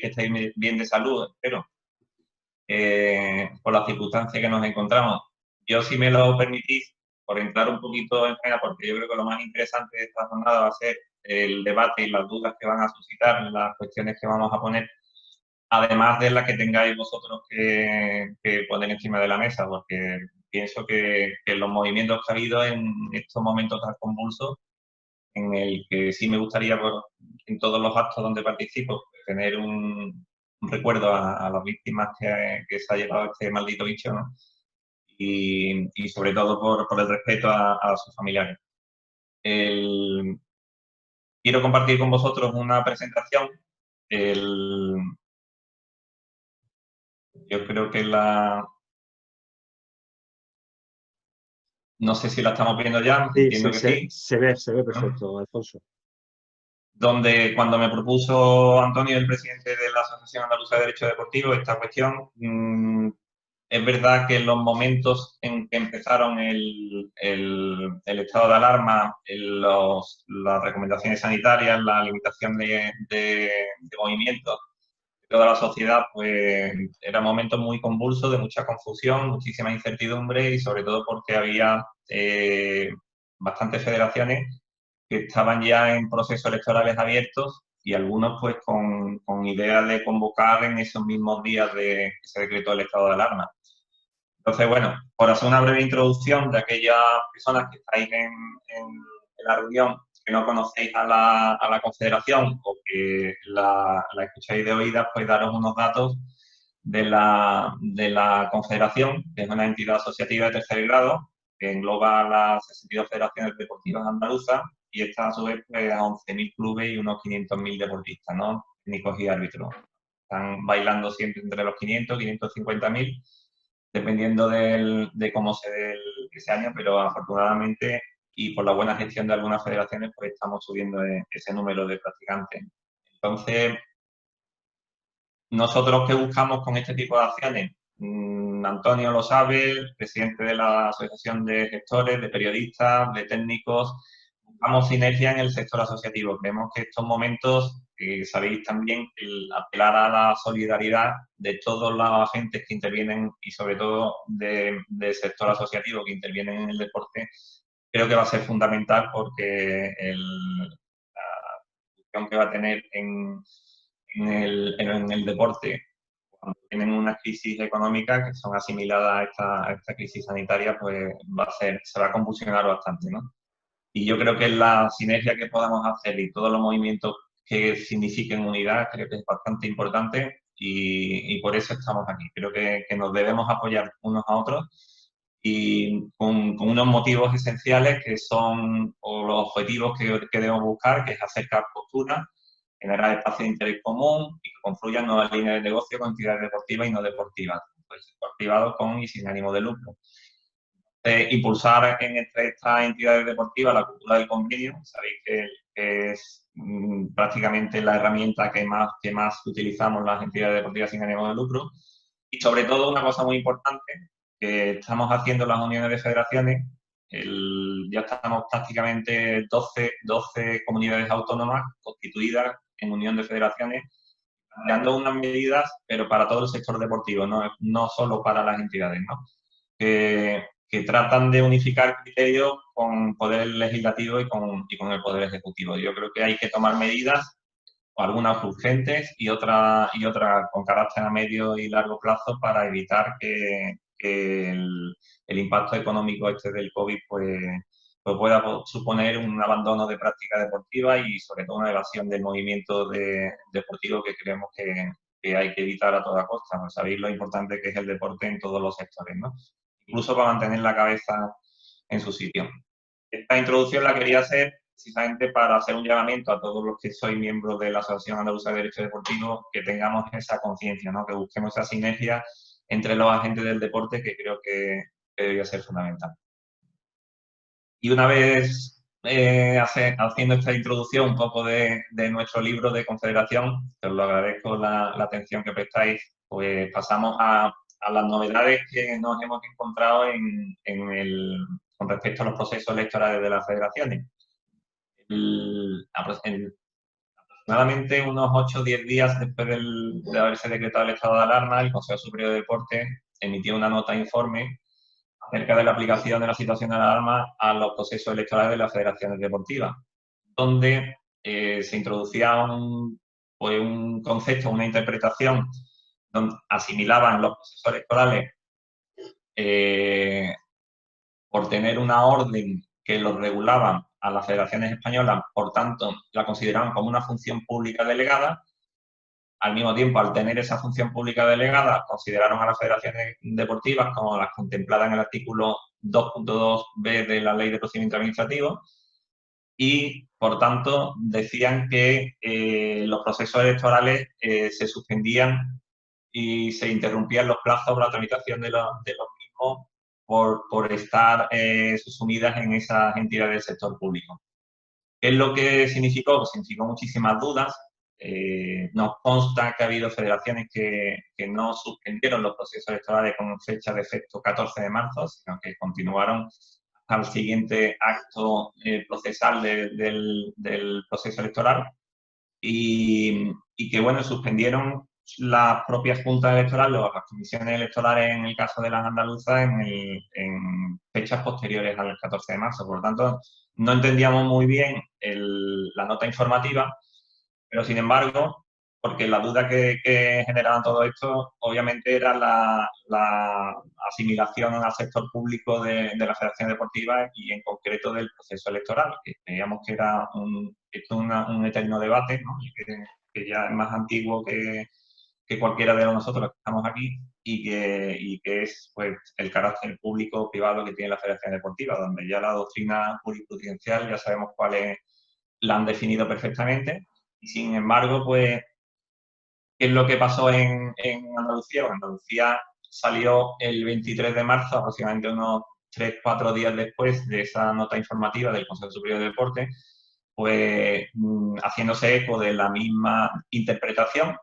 que estáis bien de salud, espero, por las circunstancias que nos encontramos. Yo, si me lo permitís, por entrar un poquito en pena, porque yo creo que lo más interesante de esta jornada va a ser el debate y las dudas que van a suscitar, las cuestiones que vamos a poner, además de las que tengáis vosotros que poner encima de la mesa, porque pienso que los movimientos que ha habido en estos momentos tan convulsos, en el que sí me gustaría, en todos los actos donde participo, tener un recuerdo a las víctimas que se ha llevado este maldito bicho, ¿no? Y sobre todo por el respeto a sus familiares. Quiero compartir con vosotros una presentación. Yo creo que no sé si la estamos viendo ya, Sí, entiendo que sí. se ve perfecto, Alfonso. Donde cuando me propuso Antonio, el presidente de la Asociación Andaluza de Derecho Deportivo, esta cuestión, es verdad que en los momentos en que empezaron el estado de alarma, las recomendaciones sanitarias, la limitación de movimientos de toda la sociedad, pues era un momento muy convulso, de mucha confusión, muchísima incertidumbre y sobre todo porque había bastantes federaciones que estaban ya en procesos electorales abiertos y algunos pues con ideas de convocar en esos mismos días de que se decretó el estado de alarma. Entonces, bueno, por hacer una breve introducción de aquellas personas que estáis en la reunión, que no conocéis a la Confederación o que la escucháis de oídas, pues daros unos datos de la Confederación, que es una entidad asociativa de tercer grado, que engloba las 62 federaciones deportivas andaluzas y está a su vez pues, a 11.000 clubes y unos 500.000 deportistas, ¿no? Técnicos y árbitros. Están bailando siempre entre los 500 y 550.000 dependiendo de cómo se dé ese año, pero afortunadamente y por la buena gestión de algunas federaciones, pues estamos subiendo ese número de practicantes. Entonces, nosotros qué buscamos con este tipo de acciones, Antonio lo sabe, el presidente de la Asociación de Gestores, de Periodistas, de Técnicos, buscamos sinergia en el sector asociativo. Creemos que estos momentos, sabéis también, el apelar a la solidaridad de todos los agentes que intervienen y sobre todo del sector asociativo que intervienen en el deporte, creo que va a ser fundamental porque la función que va a tener en el deporte cuando tienen una crisis económica que son asimiladas a esta crisis sanitaria, pues se va a convulsionar bastante, ¿no? Y yo creo que la sinergia que podamos hacer y todos los movimientos que signifiquen unidad, creo que es bastante importante y por eso estamos aquí. Creo que nos debemos apoyar unos a otros y con unos motivos esenciales que son o los objetivos que debemos buscar, que es acercar posturas, generar espacios de interés común y que confluyan nuevas líneas de negocio con entidades deportivas y no deportivas, pues sector privado con y sin ánimo de lucro. Impulsar entre estas entidades deportivas la cultura del convenio. Sabéis que es prácticamente la herramienta que más utilizamos las entidades deportivas sin ánimo de lucro. Y sobre todo una cosa muy importante que estamos haciendo las uniones de federaciones, ya estamos prácticamente 12 comunidades autónomas constituidas en unión de federaciones, dando unas medidas, pero para todo el sector deportivo, no solo para las entidades, ¿no? Que tratan de unificar criterios con poder legislativo y con el poder ejecutivo. Yo creo que hay que tomar medidas, algunas urgentes y otras con carácter a medio y largo plazo para evitar que el impacto económico del COVID pues pueda suponer un abandono de práctica deportiva y sobre todo una evasión del movimiento deportivo que creemos que hay que evitar a toda costa. Pues sabéis lo importante que es el deporte en todos los sectores, ¿no? Incluso para mantener la cabeza en su sitio. Esta introducción la quería hacer precisamente para hacer un llamamiento a todos los que sois miembros de la Asociación Andaluza de Derecho Deportivo, que tengamos esa conciencia, ¿no? Que busquemos esa sinergia entre los agentes del deporte, que creo que debería ser fundamental. Y una vez haciendo esta introducción un poco de nuestro libro de Confederación, que os lo agradezco la atención que prestáis, pues pasamos a las novedades que nos hemos encontrado con respecto a los procesos electorales de las federaciones. Aproximadamente aproximadamente unos 8 o 10 días después de haberse decretado el estado de alarma, el Consejo Superior de Deportes emitió una nota informe acerca de la aplicación de la situación de alarma a los procesos electorales de las federaciones deportivas, donde se introducía un concepto, una interpretación, donde asimilaban los procesos electorales por tener una orden que los regulaban a las federaciones españolas, por tanto, la consideraban como una función pública delegada. Al mismo tiempo, al tener esa función pública delegada, consideraron a las federaciones deportivas como las contempladas en el artículo 2.2b de la Ley de Procedimiento Administrativo y, por tanto, decían que los procesos electorales se suspendían y se interrumpían los plazos para la tramitación de los mismos por estar subsumidas en esas entidades del sector público. ¿Qué es lo que significó? Pues significó muchísimas dudas. Nos consta que ha habido federaciones que no suspendieron los procesos electorales con fecha de efecto 14 de marzo, sino que continuaron hasta el siguiente acto procesal del proceso electoral y que, bueno, suspendieron las propias juntas electorales o las comisiones electorales, en el caso de las andaluzas, en fechas posteriores al 14 de marzo. Por lo tanto, no entendíamos muy bien la nota informativa, pero sin embargo, porque la duda que generaban todo esto, obviamente, era la asimilación al sector público de la Federación Deportiva y en concreto del proceso electoral, que creíamos que era un eterno debate, ¿no? que ya es más antiguo que cualquiera de nosotros que estamos aquí y que es, pues, el carácter público privado que tiene la Federación Deportiva, donde ya la doctrina jurisprudencial ya sabemos cuáles la han definido perfectamente. Y sin embargo, pues, ¿qué es lo que pasó en Andalucía? En Andalucía salió el 23 de marzo, aproximadamente unos 3-4 días después de esa nota informativa del Consejo Superior de Deportes, pues haciéndose eco de la misma interpretación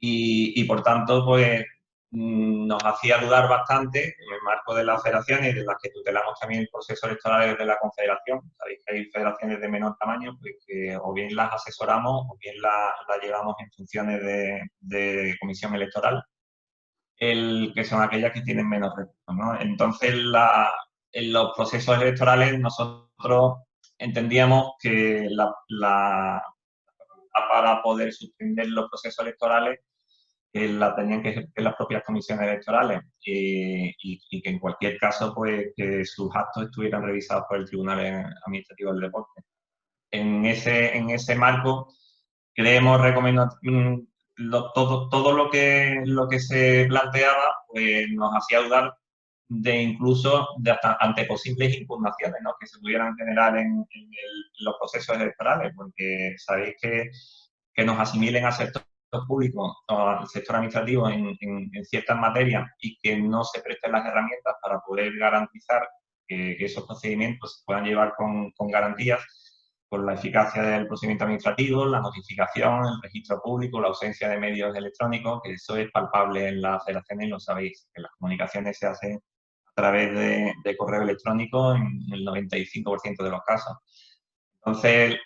y por tanto, pues nos hacía dudar bastante en el marco de las federaciones, de las que tutelamos también el proceso electoral de la Confederación. Sabéis que hay federaciones de menor tamaño, pues que o bien las asesoramos o bien las llevamos en funciones de comisión electoral, que son aquellas que tienen menos recursos, ¿no? Entonces, en los procesos electorales nosotros entendíamos que para poder suspender los procesos electorales que la tenían que ejercer las propias comisiones electorales y que en cualquier caso, pues, que sus actos estuvieran revisados por el Tribunal Administrativo del Deporte. En ese marco, creemos, todo lo que se planteaba, pues, nos hacía dudar incluso ante posibles impugnaciones, ¿no?, que se pudieran generar en los procesos electorales, porque sabéis que nos asimilen al sector público o al sector administrativo en ciertas materias y que no se presten las herramientas para poder garantizar que esos procedimientos se puedan llevar con garantías, por la eficacia del procedimiento administrativo, la notificación, el registro público, la ausencia de medios electrónicos, que eso es palpable en las federaciones, lo sabéis, que las comunicaciones se hacen a través de correo electrónico en el 95% de los casos. Entonces,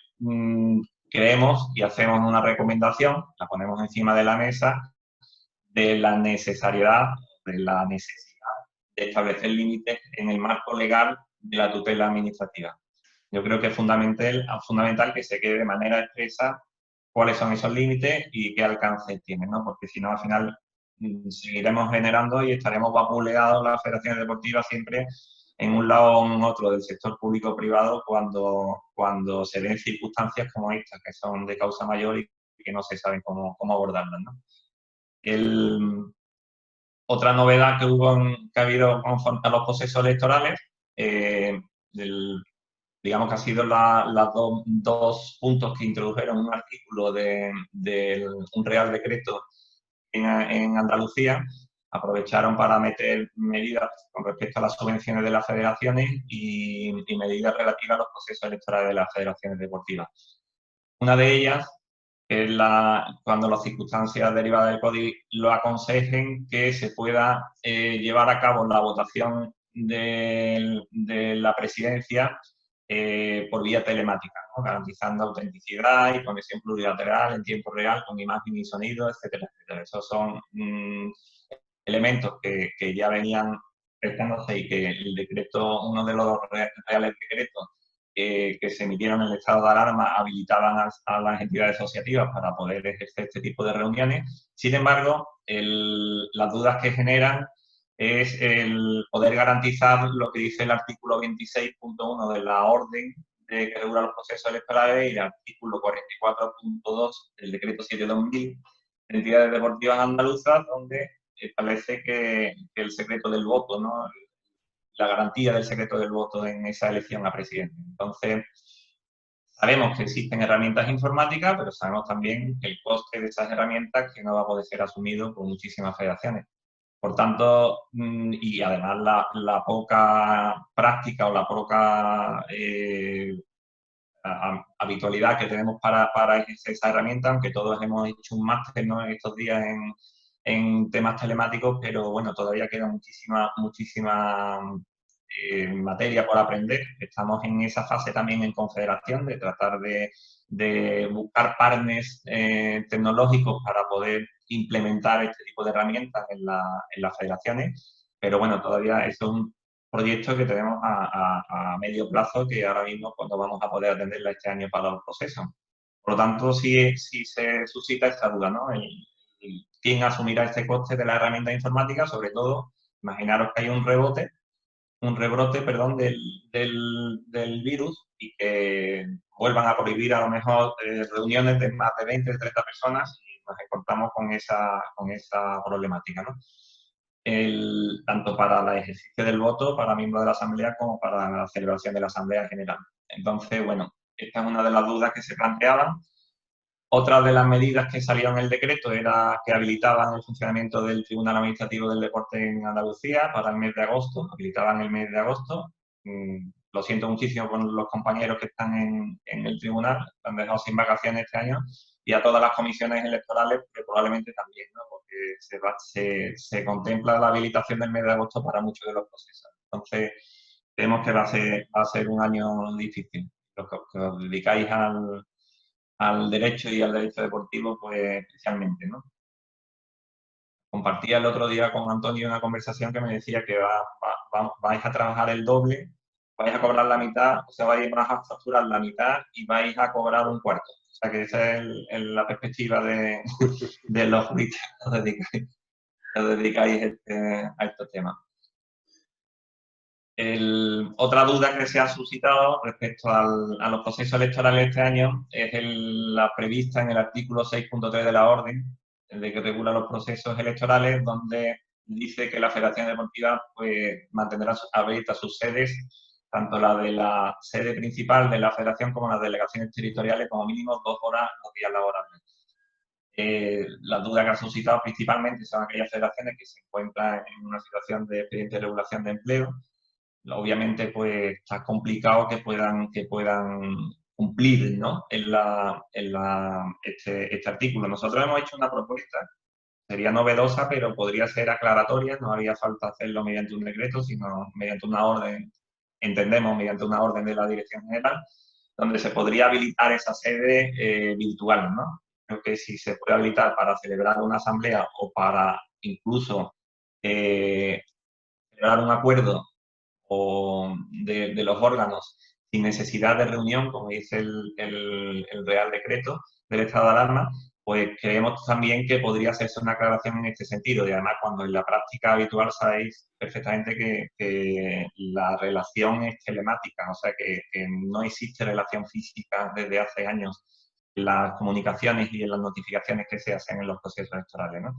creemos y hacemos una recomendación, la ponemos encima de la mesa, de la necesidad de establecer límites en el marco legal de la tutela administrativa. Yo creo que es fundamental que se quede de manera expresa cuáles son esos límites y qué alcance tienen, ¿no? Porque si no, al final seguiremos generando y estaremos vapuleados las federaciones deportivas siempre en un lado o en otro del sector público o privado cuando se den circunstancias como estas, que son de causa mayor y que no se saben cómo abordarlas, ¿no? Otra novedad que ha habido conforme a los procesos electorales, digamos que ha sido los dos puntos que introdujeron un artículo de un Real Decreto en Andalucía, aprovecharon para meter medidas con respecto a las subvenciones de las federaciones y medidas relativas a los procesos electorales de las federaciones deportivas. Una de ellas es cuando las circunstancias derivadas del COVID lo aconsejen, que se pueda llevar a cabo la votación de la presidencia por vía telemática, ¿no? Garantizando autenticidad y conexión plurilateral en tiempo real con imagen y sonido, etcétera, etcétera. Esos son elementos que ya venían prestándose y que el decreto, uno de los reales decretos que se emitieron en el estado de alarma habilitaban a las entidades asociativas para poder ejercer este tipo de reuniones. Sin embargo, las dudas que generan es el poder garantizar lo que dice el artículo 26.1 de la orden que regula los procesos electorales y el artículo 44.2 del decreto 7/2000 de entidades deportivas andaluzas, donde establece que el secreto del voto, ¿no? La garantía del secreto del voto en esa elección a presidente. Entonces, sabemos que existen herramientas informáticas, pero sabemos también que el coste de esas herramientas que no va a poder ser asumido por muchísimas federaciones. Por tanto, y además la poca práctica o la poca habitualidad que tenemos para ejercer esa herramienta, aunque todos hemos hecho un máster, ¿no?, en estos días en temas telemáticos, pero bueno, todavía queda muchísima materia por aprender. Estamos en esa fase también en confederación de tratar de buscar partners tecnológicos para poder implementar este tipo de herramientas en las federaciones, pero bueno, todavía es un proyecto que tenemos a medio plazo, que ahora mismo cuando vamos a poder atenderla este año para los procesos. Por lo tanto, sí se suscita esta duda, ¿no? ¿Quién asumirá este coste de la herramienta informática? Sobre todo, imaginaros que hay un rebrote, perdón, del virus y que vuelvan a prohibir a lo mejor reuniones de más de 20, 30 personas y nos encontramos con esa problemática, ¿no? Tanto para el ejercicio del voto, para miembros de la Asamblea, como para la celebración de la Asamblea General. Entonces, bueno, esta es una de las dudas que se planteaban. Otra de las medidas que salieron en el decreto era que habilitaban el funcionamiento del Tribunal Administrativo del Deporte en Andalucía para el mes de agosto, habilitaban el mes de agosto. Lo siento muchísimo por los compañeros que están en el tribunal, han dejado sin vacaciones este año, y a todas las comisiones electorales, que probablemente también, ¿no?, porque se contempla la habilitación del mes de agosto para muchos de los procesos. Entonces, creemos que va a ser un año difícil. Los que os dedicáis al derecho y al derecho deportivo, pues especialmente, ¿no? Compartía el otro día con Antonio una conversación que me decía que vais a trabajar el doble, vais a cobrar la mitad, o sea, vais a facturar la mitad y vais a cobrar un cuarto. O sea, que esa es la perspectiva de los juristas que os dedicáis a estos temas. Otra duda que se ha suscitado respecto a los procesos electorales este año es la prevista en el artículo 6.3 de la orden, de que regula los procesos electorales, donde dice que la Federación Deportiva pues, mantendrá abiertas sus sedes, tanto la de la sede principal de la Federación como las delegaciones territoriales, como mínimo 2 horas los días laborables. Las dudas que ha suscitado principalmente son aquellas federaciones que se encuentran en una situación de expediente de regulación de empleo. Obviamente, pues está complicado que puedan cumplir, ¿no?, este artículo. Nosotros hemos hecho una propuesta, sería novedosa, pero podría ser aclaratoria, no haría falta hacerlo mediante un decreto, sino mediante una orden, entendemos, mediante una orden de la Dirección General, donde se podría habilitar esa sede virtual, ¿no? Creo que si se puede habilitar para celebrar una asamblea o para incluso celebrar un acuerdo o de los órganos sin necesidad de reunión, como dice el Real Decreto del estado de alarma, pues creemos también que podría hacerse una aclaración en este sentido. Y además, cuando en la práctica habitual sabéis perfectamente que la relación es telemática, o sea que no existe relación física desde hace años en las comunicaciones y en las notificaciones que se hacen en los procesos electorales, ¿no?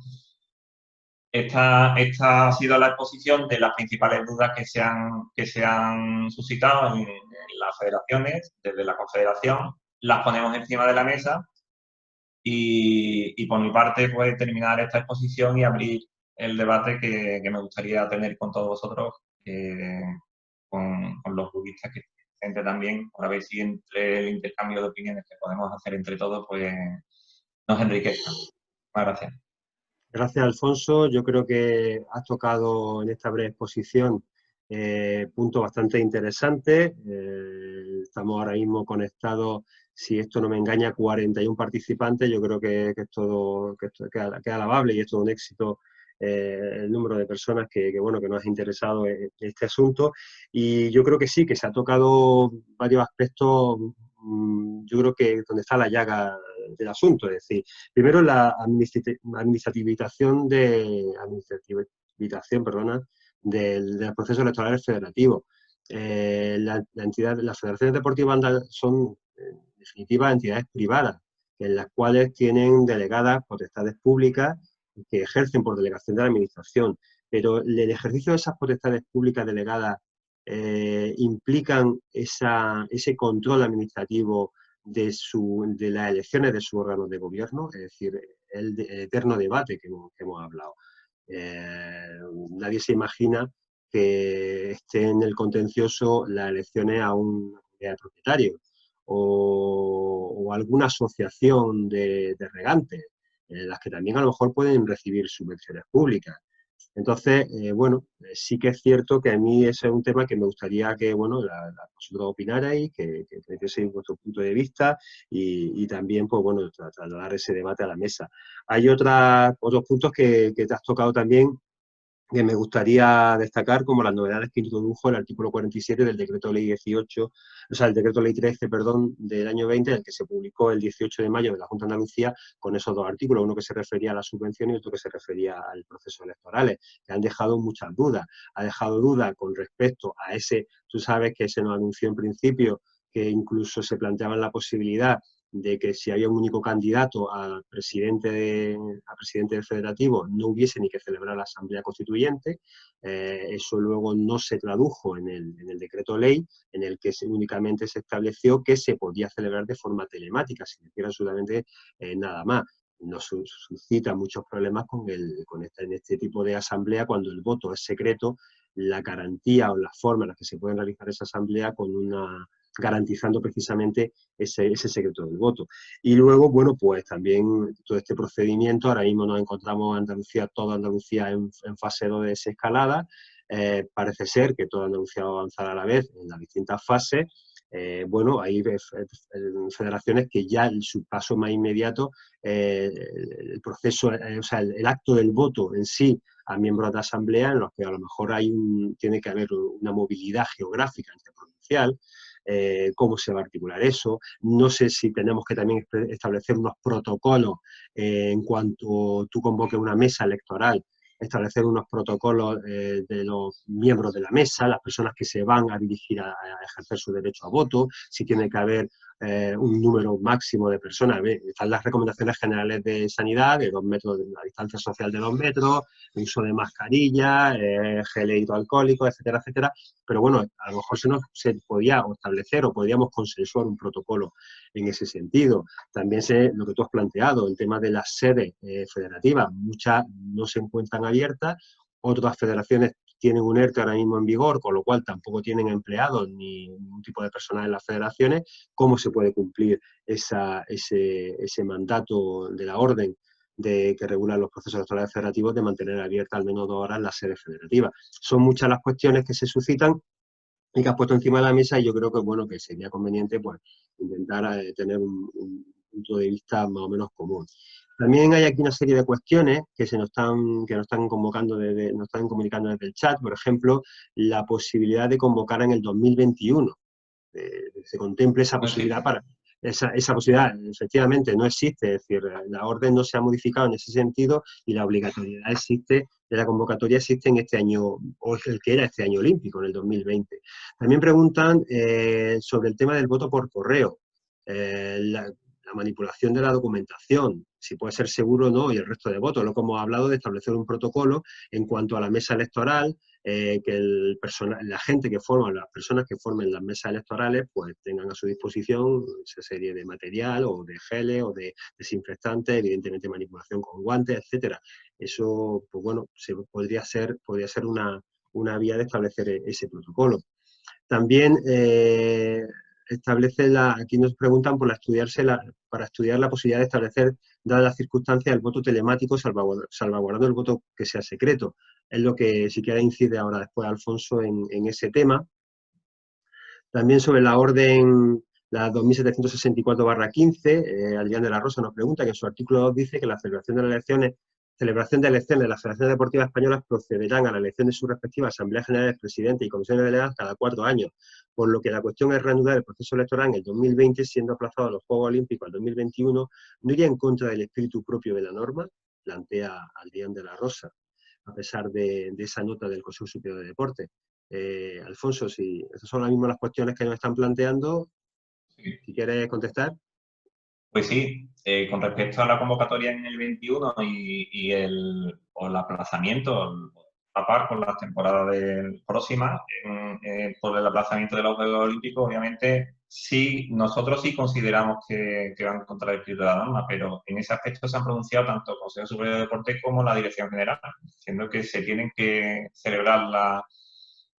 Esta ha sido la exposición de las principales dudas que se han suscitado en las federaciones, desde la confederación. Las ponemos encima de la mesa y por mi parte, pues terminar esta exposición y abrir el debate que me gustaría tener con todos vosotros, con los juristas que presenten también, para ver si entre el intercambio de opiniones que podemos hacer entre todos, pues nos enriquezca. Muchas gracias. Gracias, Alfonso. Yo creo que has tocado en esta breve exposición punto bastante interesante. Estamos ahora mismo conectados, si esto no me engaña, 41 participantes. Yo creo que es todo que es alabable y es todo un éxito el número de personas bueno, que nos ha interesado en este asunto. Y yo creo que sí, que se ha tocado varios aspectos, yo creo que donde está la llaga del asunto. Es decir, primero la administrativización perdona, del proceso electoral federativo. Las federaciones deportivas son, en definitiva, entidades privadas, en las cuales tienen delegadas potestades públicas que ejercen por delegación de la administración. Pero el ejercicio de esas potestades públicas delegadas implican ese control administrativo de las elecciones de sus órganos de gobierno, es decir, el eterno debate que hemos hablado. Nadie se imagina que esté en el contencioso las elecciones a un propietario o alguna asociación de regantes, en las que también a lo mejor pueden recibir subvenciones públicas. Entonces, bueno, sí que es cierto que a mí ese es un tema que me gustaría que, bueno, vosotros opinarais, que metieseis vuestro punto de vista y también, pues bueno, trasladar ese debate a la mesa. Hay otros puntos que te has tocado también, que me gustaría destacar, como las novedades que introdujo el artículo 47 del decreto ley 18, o sea, el decreto ley 13, perdón, del año 20, el que se publicó el 18 de mayo de la Junta de Andalucía, con esos dos artículos, uno que se refería a la subvención y otro que se refería al proceso electorales, que han dejado muchas dudas. Ha dejado dudas con respecto a ese, tú sabes que se nos anunció en principio que incluso se planteaba la posibilidad de que si había un único candidato a presidente del federativo no hubiese ni que celebrar la asamblea constituyente. Eso luego no se tradujo en el decreto ley, en el que únicamente se estableció que se podía celebrar de forma telemática, sin decir absolutamente nada más. Nos suscita muchos problemas en este tipo de asamblea cuando el voto es secreto, la garantía o las formas en las que se pueden realizar esa asamblea garantizando precisamente ese secreto del voto. Y luego, bueno, pues también todo este procedimiento, ahora mismo nos encontramos toda Andalucía en fase 2 de desescalada. Parece ser que toda Andalucía va a avanzar a la vez en las distintas fases. Bueno, hay federaciones que ya en su paso más inmediato, el proceso, o sea, el acto del voto en sí a miembros de asamblea, en los que a lo mejor tiene que haber una movilidad geográfica interprovincial. Cómo se va a articular eso. No sé si tenemos que también establecer unos protocolos en cuanto tú convoques una mesa electoral, establecer unos protocolos de los miembros de la mesa, las personas que se van a dirigir a ejercer su derecho a voto, si tiene que haber un número máximo de personas. Están las recomendaciones generales de sanidad, de 2 metros, de la distancia social de 2 metros, uso de mascarilla, gel hidroalcohólico, etcétera, etcétera. Pero bueno, a lo mejor se podía establecer o podríamos consensuar un protocolo en ese sentido. También lo que tú has planteado, el tema de las sedes federativas, muchas no se encuentran abiertas, otras federaciones tienen un ERTE ahora mismo en vigor, con lo cual tampoco tienen empleados ni ningún tipo de personal en las federaciones. ¿Cómo se puede cumplir ese mandato de la orden que regula los procesos electorales federativos de mantener abierta al menos 2 horas la sede federativa? Son muchas las cuestiones que se suscitan y que has puesto encima de la mesa, y yo creo que, bueno, que sería conveniente pues intentar tener un punto de vista más o menos común. También hay aquí una serie de cuestiones que nos están comunicando desde el chat. Por ejemplo, la posibilidad de convocar en el 2021. Se contemple esa posibilidad esa posibilidad efectivamente no existe, es decir, la orden no se ha modificado en ese sentido y la obligatoriedad de la convocatoria existe en este año, o el que era este año olímpico, en el 2020. También preguntan sobre el tema del voto por correo, la manipulación de la documentación, si puede ser seguro o no, y el resto de votos. Lo que hemos hablado de establecer un protocolo en cuanto a la mesa electoral, que la gente que forma, las personas que formen las mesas electorales, pues tengan a su disposición esa serie de material o de geles o de desinfectantes, evidentemente manipulación con guantes, etcétera. Eso, pues bueno, podría ser una vía de establecer ese protocolo. También establece aquí nos preguntan por para estudiar la posibilidad de establecer, dadas las circunstancias, el voto telemático salvaguardando el voto que sea secreto. Es lo que si quiere incide ahora después Alfonso en ese tema. También sobre la orden, la 2764/15, Adrián de la Rosa nos pregunta que en su artículo 2 dice que la celebración de elecciones de las Federaciones Deportivas Españolas procederán a la elección de sus respectivas asambleas generales, presidentes y comisiones delegadas cada 4 años, por lo que la cuestión es reanudar el proceso electoral en el 2020, siendo aplazados los Juegos Olímpicos al 2021, ¿no iría en contra del espíritu propio de la norma?, plantea Adrián de la Rosa, a pesar de esa nota del Consejo Superior de Deportes. Alfonso, si esas son ahora mismo las cuestiones que nos están planteando, Sí. si quieres contestar. Pues sí, con respecto a la convocatoria en el 21 o el aplazamiento, a par con las temporadas próximas, por el aplazamiento de los Juegos Olímpicos, obviamente sí, nosotros sí consideramos que van contra el espíritu de la norma, pero en ese aspecto se han pronunciado tanto el Consejo Superior de Deportes como la Dirección General, diciendo que se tienen que celebrar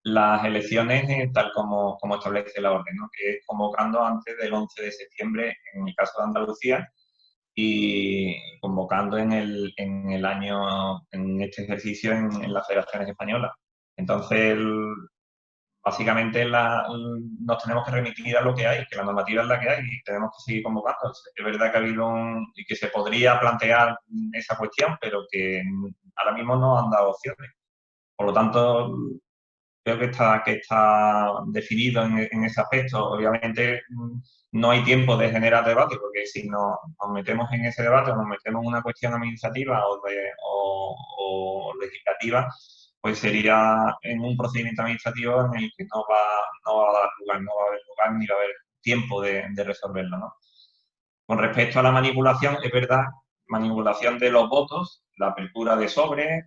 las elecciones tal como establece la orden, ¿no? Que es convocando antes del 11 de septiembre en el caso de Andalucía y convocando en el año, en este ejercicio en las federaciones españolas. Entonces, básicamente nos tenemos que remitir a lo que hay, que la normativa es la que hay y tenemos que seguir convocando. Es verdad que ha habido y que se podría plantear esa cuestión, pero que ahora mismo no han dado opciones. Por lo tanto, creo que está definido en ese aspecto. Obviamente no hay tiempo de generar debate, porque si nos metemos en ese debate o nos metemos en una cuestión administrativa o legislativa, pues sería en un procedimiento administrativo en el que no va a dar lugar, no va a haber lugar ni va a haber tiempo de resolverlo, ¿no? Con respecto a la manipulación, es verdad, manipulación de los votos, la apertura de sobres,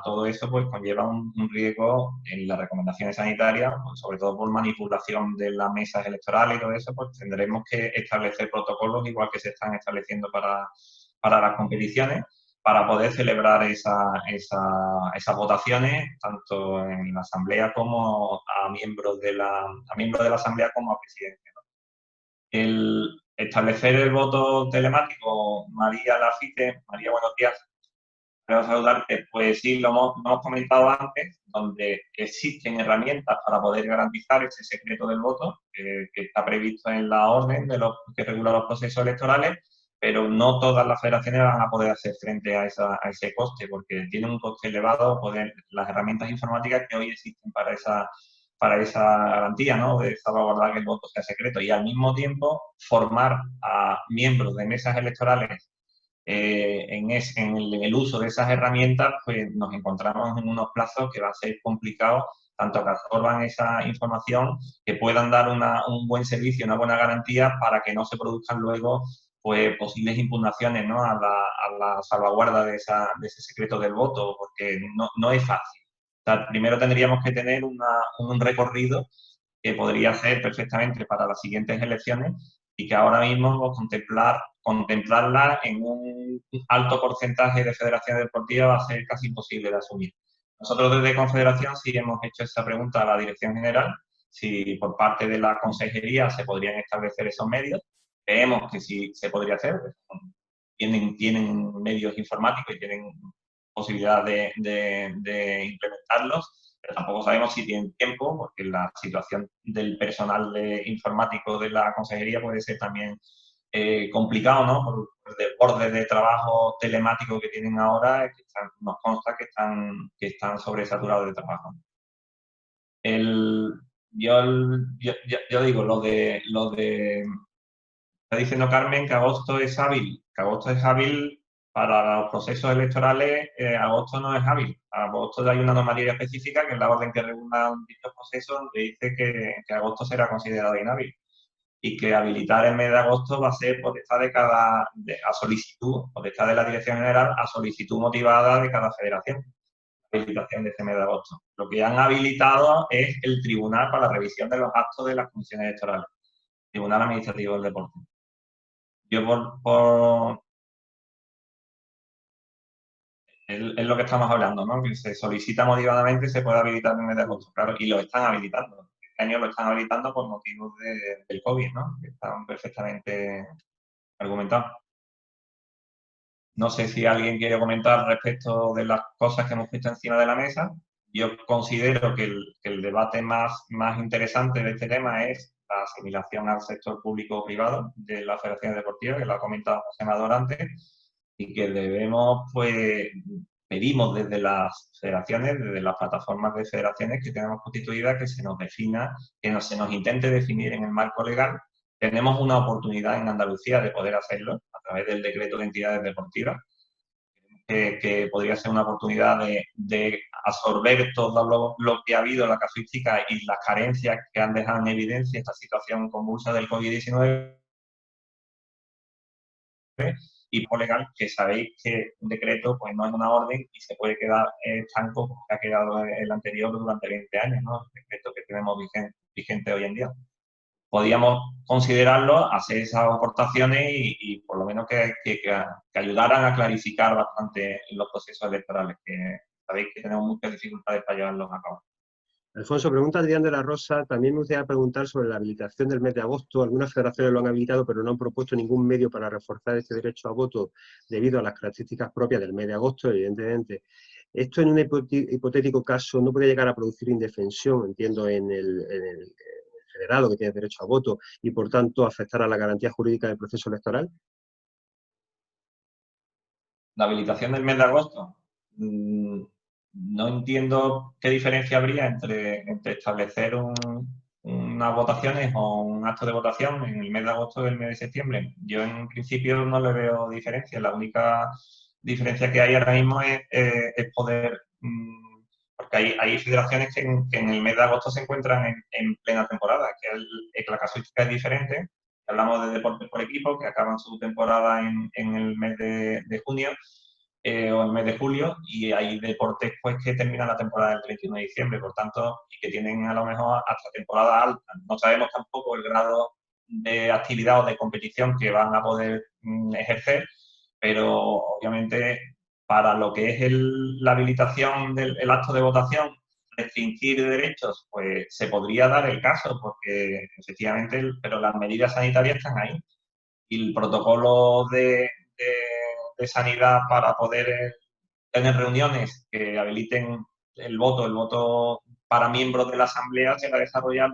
todo eso pues conlleva un riesgo en las recomendaciones sanitarias, pues, sobre todo por manipulación de las mesas electorales y todo eso, pues tendremos que establecer protocolos igual que se están estableciendo para las competiciones, para poder celebrar esas votaciones, tanto en la Asamblea como a miembros de la Asamblea como a presidente, ¿no? El establecer el voto telemático, María Lafite, María, buenos días, quiero saludarte. Pues sí, lo hemos comentado antes, donde existen herramientas para poder garantizar ese secreto del voto, que está previsto en la orden que regula los procesos electorales, pero no todas las federaciones van a poder hacer frente a ese coste, porque tienen un coste elevado las herramientas informáticas que hoy existen para esa garantía, ¿no?, de salvaguardar que el voto sea secreto, y al mismo tiempo formar a miembros de mesas electorales en el uso de esas herramientas, pues nos encontramos en unos plazos que va a ser complicado, tanto que absorban esa información, que puedan dar un buen servicio, una buena garantía para que no se produzcan luego pues posibles impugnaciones, ¿no?, a la salvaguarda de ese secreto del voto, porque no es fácil. O sea, primero tendríamos que tener un recorrido que podría hacer perfectamente para las siguientes elecciones y que ahora mismo pues, contemplarla en un alto porcentaje de federaciones deportivas va a ser casi imposible de asumir. Nosotros desde Confederación sí hemos hecho esa pregunta a la Dirección General, si por parte de la Consejería se podrían establecer esos medios. Creemos que sí se podría hacer, tienen medios informáticos y tienen posibilidad de implementarlos, pero tampoco sabemos si tienen tiempo, porque la situación del personal informático de la consejería puede ser también complicado, ¿no?, por el desborde de trabajo telemático que tienen ahora, que nos consta que están sobresaturados de trabajo. Yo digo, está diciendo Carmen que agosto es hábil. Que agosto es hábil para los procesos electorales. Agosto no es hábil. Agosto hay una normativa específica, que es la orden que regula dichos procesos, donde dice que agosto será considerado inhábil. Y que habilitar el mes de agosto va a ser potestad a solicitud, potestad de la Dirección General a solicitud motivada de cada federación. Habilitación de ese mes de agosto. Lo que han habilitado es el Tribunal para la revisión de los actos de las comisiones electorales. Tribunal Administrativo del Deporte. Yo es lo que estamos hablando, ¿no?, que se solicita motivadamente y se puede habilitar en el mes de agosto, claro, y lo están habilitando. año lo están habilitando por motivos del COVID, ¿no? Que están perfectamente argumentados. No sé si alguien quiere comentar respecto de las cosas que hemos puesto encima de la mesa. Yo considero que el debate más interesante de este tema es la asimilación al sector público-privado de las federaciones deportivas, que lo ha comentado José Amador antes, y que debemos, pues, pedimos desde las federaciones, desde las plataformas de federaciones que tenemos constituidas, que se nos defina, que se nos intente definir en el marco legal. Tenemos una oportunidad en Andalucía de poder hacerlo a través del decreto de entidades deportivas, que podría ser una oportunidad de absorber todo lo que ha habido, la casuística y las carencias que han dejado en evidencia esta situación convulsa del COVID-19, y por legal, que sabéis que un decreto pues no es una orden y se puede quedar estanco porque ha quedado el anterior durante 20 años, ¿no? El decreto que tenemos vigente hoy en día. Podíamos considerarlo, hacer esas aportaciones y por lo menos que ayudaran a clarificar bastante los procesos electorales, que sabéis que tenemos muchas dificultades para llevarlos a cabo. Alfonso, pregunta Adrián de la Rosa. También me gustaría preguntar sobre la habilitación del mes de agosto. Algunas federaciones lo han habilitado, pero no han propuesto ningún medio para reforzar este derecho a voto debido a las características propias del mes de agosto, evidentemente. Esto en un hipotético caso no puede llegar a producir indefensión, entiendo, en el federado que tiene derecho a voto y, por tanto, afectar a la garantía jurídica del proceso electoral. La habilitación del mes de agosto. No entiendo qué diferencia habría entre establecer unas votaciones o un acto de votación en el mes de agosto o el mes de septiembre. Yo en principio no le veo diferencia. La única diferencia que hay ahora mismo es poder, porque hay federaciones que en el mes de agosto se encuentran en plena temporada, que la casuística es diferente. Hablamos de deportes por equipo que acaban su temporada en el mes de junio o el mes de julio, y hay deportes pues que terminan la temporada del 31 de diciembre, por tanto, y que tienen a lo mejor hasta temporada alta. No sabemos tampoco el grado de actividad o de competición que van a poder ejercer, pero obviamente para lo que es la habilitación del acto de votación, restringir derechos, pues se podría dar el caso, porque efectivamente, pero las medidas sanitarias están ahí. Y el protocolo de sanidad para poder tener reuniones que habiliten el voto para miembros de la Asamblea se va a desarrollar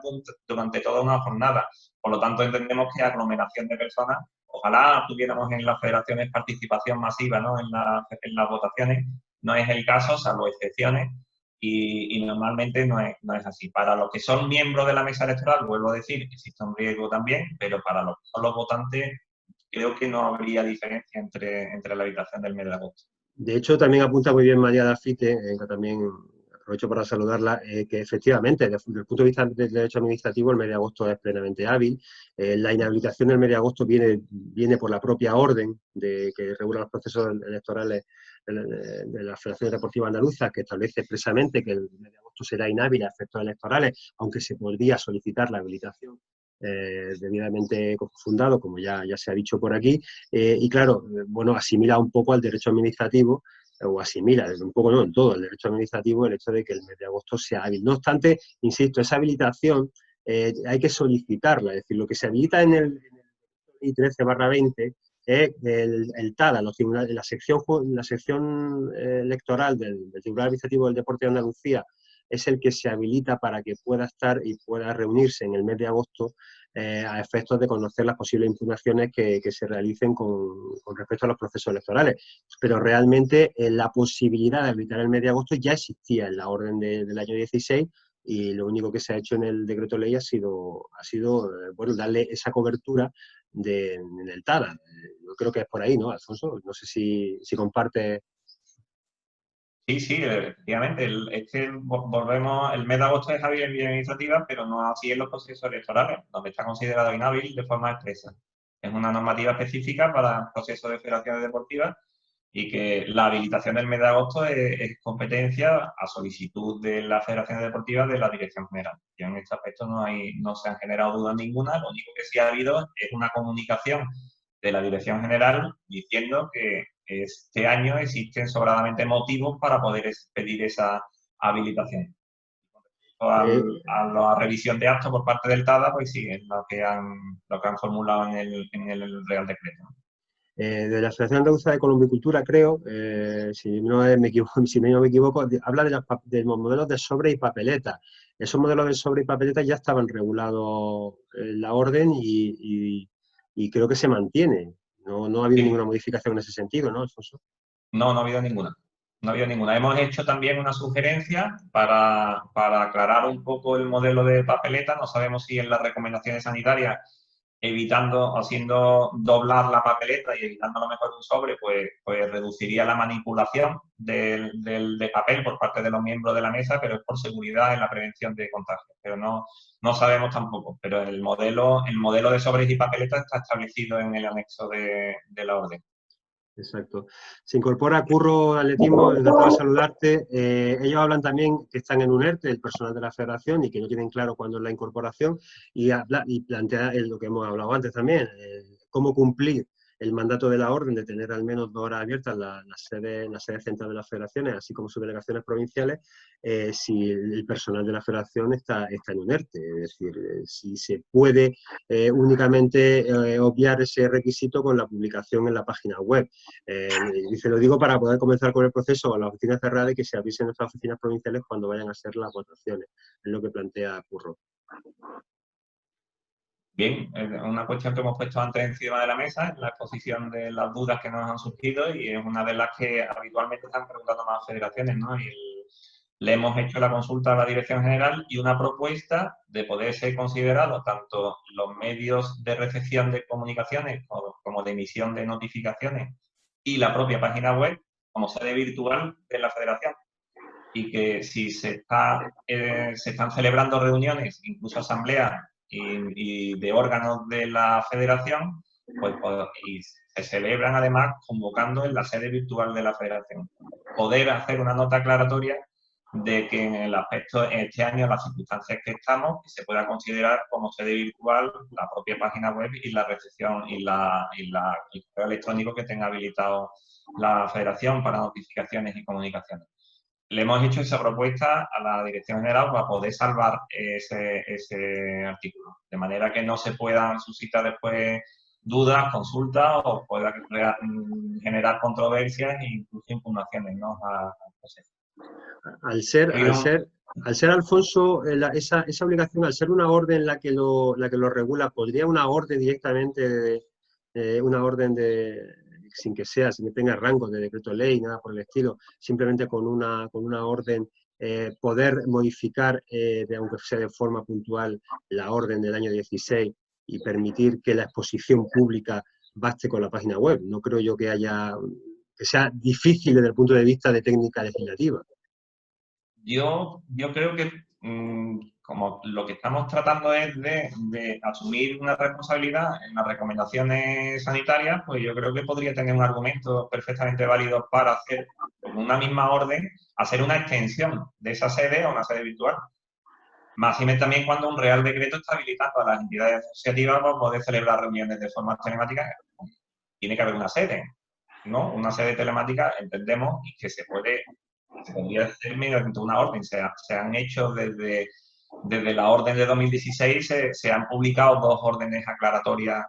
durante toda una jornada. Por lo tanto, entendemos que aglomeración de personas, ojalá tuviéramos en las federaciones participación masiva, ¿no? en las votaciones, no es el caso, salvo excepciones, y normalmente no es así. Para los que son miembros de la mesa electoral, vuelvo a decir, existe un riesgo también, pero para los que son los votantes, creo que no habría diferencia entre la habilitación del mes de agosto. De hecho, también apunta muy bien María Dafite, que también aprovecho para saludarla, que efectivamente, desde el punto de vista del derecho administrativo, el mes de agosto es plenamente hábil. La inhabilitación del mes de agosto viene por la propia orden que regula los procesos electorales de la Federación Deportiva Andaluza, que establece expresamente que el mes de agosto será inhábil a efectos electorales, aunque se podría solicitar la habilitación debidamente fundado, como ya se ha dicho por aquí, y claro, bueno, asimila un poco al derecho administrativo, o asimila, un poco no en todo, el derecho administrativo, el hecho de que el mes de agosto sea hábil. No obstante, insisto, esa habilitación hay que solicitarla, es decir, lo que se habilita en el I 13/20 es el TADA, los tribunales, la sección electoral del Tribunal Administrativo del Deporte de Andalucía es el que se habilita para que pueda estar y pueda reunirse en el mes de agosto a efectos de conocer las posibles impugnaciones que se realicen con respecto a los procesos electorales. Pero realmente la posibilidad de habilitar el mes de agosto ya existía en la orden del año 16, y lo único que se ha hecho en el decreto ley ha sido bueno, darle esa cobertura en el TADA. Yo creo que es por ahí, ¿no, Alfonso? No sé si comparte. Sí, efectivamente. Volvemos, el mes de agosto es hábil en vía administrativa, pero no así en los procesos electorales, donde está considerado inhábil de forma expresa. Es una normativa específica para procesos de federaciones deportivas, y que la habilitación del mes de agosto es competencia a solicitud de las federaciones deportivas de la Dirección General. Y en este aspecto no se han generado dudas ninguna. Lo único que sí ha habido es una comunicación de la Dirección General diciendo que este año existen sobradamente motivos para poder pedir esa habilitación. respecto a la revisión de actos por parte del TADA, pues sí, es lo que han formulado en el Real Decreto. De la Asociación Andaluza de Colombicultura, creo, si no me equivoco, habla de los modelos de sobre y papeleta. Esos modelos de sobre y papeleta ya estaban regulados en la orden y creo que se mantiene. No ha habido Sí. ninguna modificación en ese sentido, ¿no, Alfonso? No, no ha habido ninguna. No ha habido ninguna. Hemos hecho también una sugerencia para aclarar un poco el modelo de papeleta. No sabemos si en las recomendaciones sanitarias, evitando, haciendo doblar la papeleta y evitando a lo mejor un sobre, pues reduciría la manipulación de papel por parte de los miembros de la mesa, pero es por seguridad en la prevención de contagios. Pero no sabemos tampoco. Pero el modelo de sobres y papeletas está establecido en el anexo de la orden. Exacto. Se incorpora Curro Atletismo, encantado de saludarte. Ellos hablan también que están en un ERTE, el personal de la federación, y que no tienen claro cuándo es la incorporación, y plantea lo que hemos hablado antes también, cómo cumplir el mandato de la orden de tener al menos 2 horas abiertas la sede central de las federaciones, así como sus delegaciones provinciales, si el personal de la federación está en un ERTE. Es decir, si se puede únicamente obviar ese requisito con la publicación en la página web. Y se lo digo para poder comenzar con el proceso a las oficinas cerradas y que se avisen nuestras oficinas provinciales cuando vayan a ser las votaciones. Es lo que plantea Curro. Bien, es una cuestión que hemos puesto antes encima de la mesa, en la exposición de las dudas que nos han surgido, y es una de las que habitualmente están preguntando más federaciones, ¿no? Le hemos hecho la consulta a la Dirección General y una propuesta de poder ser considerados tanto los medios de recepción de comunicaciones como de emisión de notificaciones y la propia página web como sede virtual de la federación. Y que si se están celebrando reuniones, incluso asambleas y de órganos de la federación, y se celebran además convocando en la sede virtual de la federación. Poder hacer una nota aclaratoria de que en el aspecto, en este año, en las circunstancias que estamos, que se pueda considerar como sede virtual la propia página web y la recepción y el correo electrónico que tenga habilitado la federación para notificaciones y comunicaciones. Le hemos hecho esa propuesta a la Dirección General para poder salvar ese artículo, de manera que no se puedan suscitar después dudas, consultas o pueda generar controversias e incluso impugnaciones, ¿no? al proceso. Al ser Alfonso, esa obligación, al ser una orden la que lo regula, ¿podría una orden directamente, una orden sin que tenga rango de decreto ley, nada por el estilo, simplemente con una orden, poder modificar, aunque sea de forma puntual, la orden del año 16 y permitir que la exposición pública baste con la página web? No creo yo que sea difícil desde el punto de vista de técnica legislativa. Yo creo que como lo que estamos tratando es de asumir una responsabilidad en las recomendaciones sanitarias, pues yo creo que podría tener un argumento perfectamente válido para hacer, con una misma orden, hacer una extensión de esa sede a una sede virtual. Más también cuando un Real Decreto está habilitando a las entidades asociativas para poder celebrar reuniones de forma telemática. Tiene que haber una sede, ¿no? Una sede telemática, entendemos, y que se podría hacer mediante una orden. Se han hecho desde la orden de 2016, se han publicado 2 órdenes aclaratorias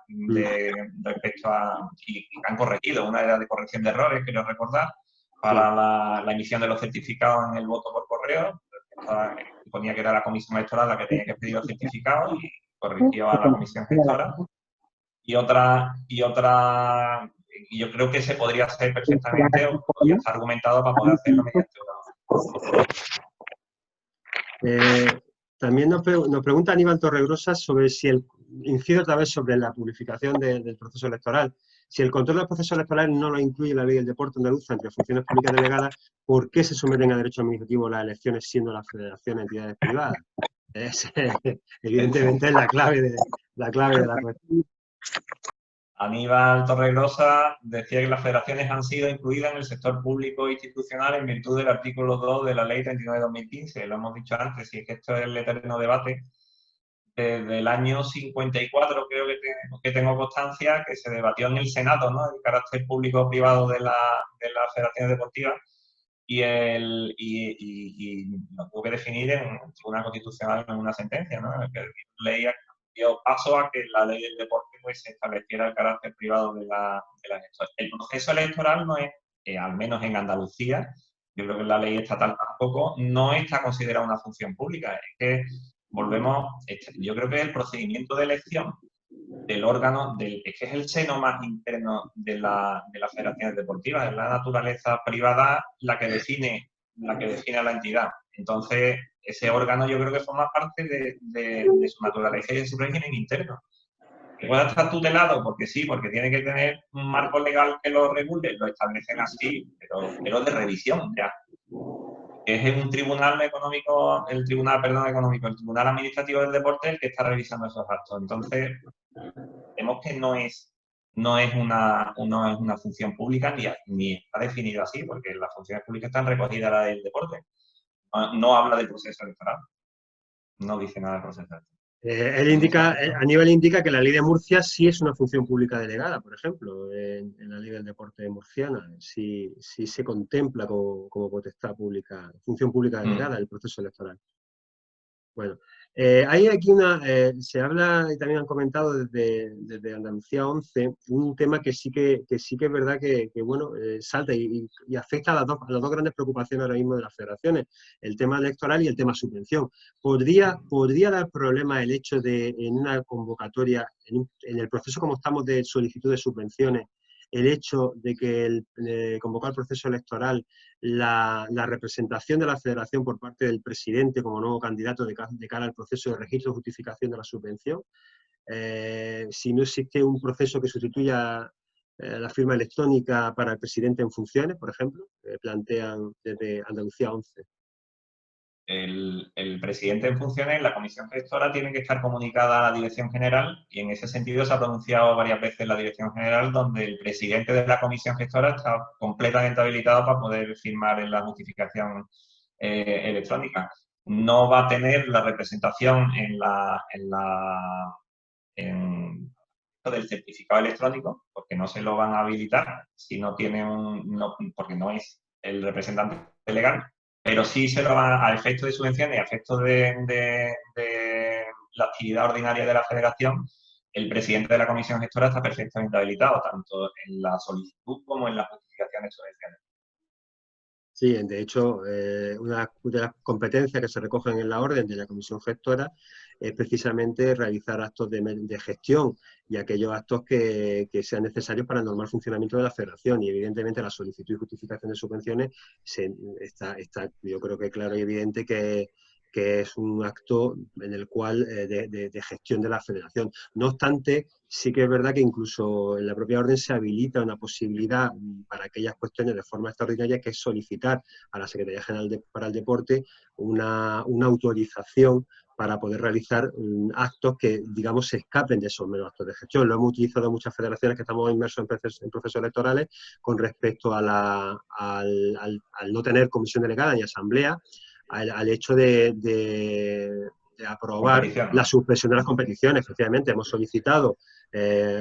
respecto a, y han corregido. Una era de corrección de errores, quiero recordar, para la emisión de los certificados en el voto por correo. Ponía que era la comisión electoral la que tenía que pedir los certificados y corrigió a la comisión gestora. Y yo creo que se podría hacer perfectamente o podría estar argumentado para poder hacerlo mediante una. También nos pregunta Aníbal Torregrosa sobre si incide otra vez sobre la publicación del proceso electoral. Si el control del proceso electoral no lo incluye la ley del deporte andaluza entre funciones públicas delegadas, ¿por qué se someten a derecho administrativo las elecciones siendo las federaciones entidades privadas? Evidentemente es la clave de la cuestión. Aníbal Torregrosa decía que las federaciones han sido incluidas en el sector público institucional en virtud del artículo 2 de la Ley 39/2015. Lo hemos dicho antes, y es que esto es el eterno debate. Desde el año 54 creo que tengo constancia que se debatió en el Senado, ¿no? El carácter público o privado de las federaciones deportivas. y lo tuvo que definir en el Tribunal Constitucional en una sentencia, ¿no? En la que ley dio paso a que la ley del deporte pues, se estableciera el carácter privado de la gestión. El proceso electoral no es, al menos en Andalucía, yo creo que la ley estatal tampoco, no está considerada una función pública. Es que volvemos, yo creo que el procedimiento de elección del órgano, es que es el seno más interno de las federaciones deportivas, es la naturaleza privada la que define a la entidad. Entonces, ese órgano yo creo que forma parte de su naturaleza y de su régimen interno. Que pueda estar tutelado, porque sí, porque tiene que tener un marco legal que lo regule, lo establecen así, pero de revisión ya. Es un tribunal económico, el tribunal administrativo del deporte el que está revisando esos actos. Entonces, vemos que no es una función pública ni está definido así, porque las funciones públicas están recogidas en la del deporte. No habla del proceso electoral, no dice nada del proceso electoral. Él indica, Aníbal indica que la ley de Murcia sí es una función pública delegada, por ejemplo, en la ley del deporte murciana, sí se contempla como potestad pública, función pública delegada el proceso electoral. Bueno, hay aquí se habla y también han comentado desde Andalucía 11 un tema que sí que es verdad que bueno, salta y afecta a las dos grandes preocupaciones ahora mismo de las federaciones, el tema electoral y el tema subvención. ¿Podría dar problema el hecho de en una convocatoria, en el proceso como estamos de solicitud de subvenciones, el hecho de que convocar el proceso electoral, la representación de la federación por parte del presidente como nuevo candidato de cara al proceso de registro y justificación de la subvención? Si no existe un proceso que sustituya la firma electrónica para el presidente en funciones, por ejemplo, plantean desde Andalucía 11. El presidente en funciones, la comisión gestora, tiene que estar comunicada a la dirección general y en ese sentido se ha pronunciado varias veces la dirección general donde el presidente de la comisión gestora está completamente habilitado para poder firmar en la justificación electrónica. No va a tener la representación del certificado electrónico porque no se lo van a habilitar si no tiene porque no es el representante legal, pero sí se lo van a efecto de subvenciones y a efecto de la actividad ordinaria de la federación. El presidente de la comisión gestora está perfectamente habilitado, tanto en la solicitud como en la justificación de subvenciones. Sí, de hecho, una de las competencias que se recogen en la orden de la comisión gestora es precisamente realizar actos de gestión y aquellos actos que sean necesarios para el normal funcionamiento de la federación. Y evidentemente la solicitud y justificación de subvenciones está yo creo que claro y evidente que es un acto en el cual de gestión de la federación. No obstante, sí que es verdad que incluso en la propia orden se habilita una posibilidad para aquellas cuestiones de forma extraordinaria, que es solicitar a la Secretaría General para el Deporte una autorización para poder realizar actos que, digamos, se escapen de esos meros actos de gestión. Lo hemos utilizado muchas federaciones que estamos inmersos en procesos electorales con respecto a al no tener comisión delegada ni asamblea, al hecho de aprobar la suspensión de las competiciones. Efectivamente, hemos solicitado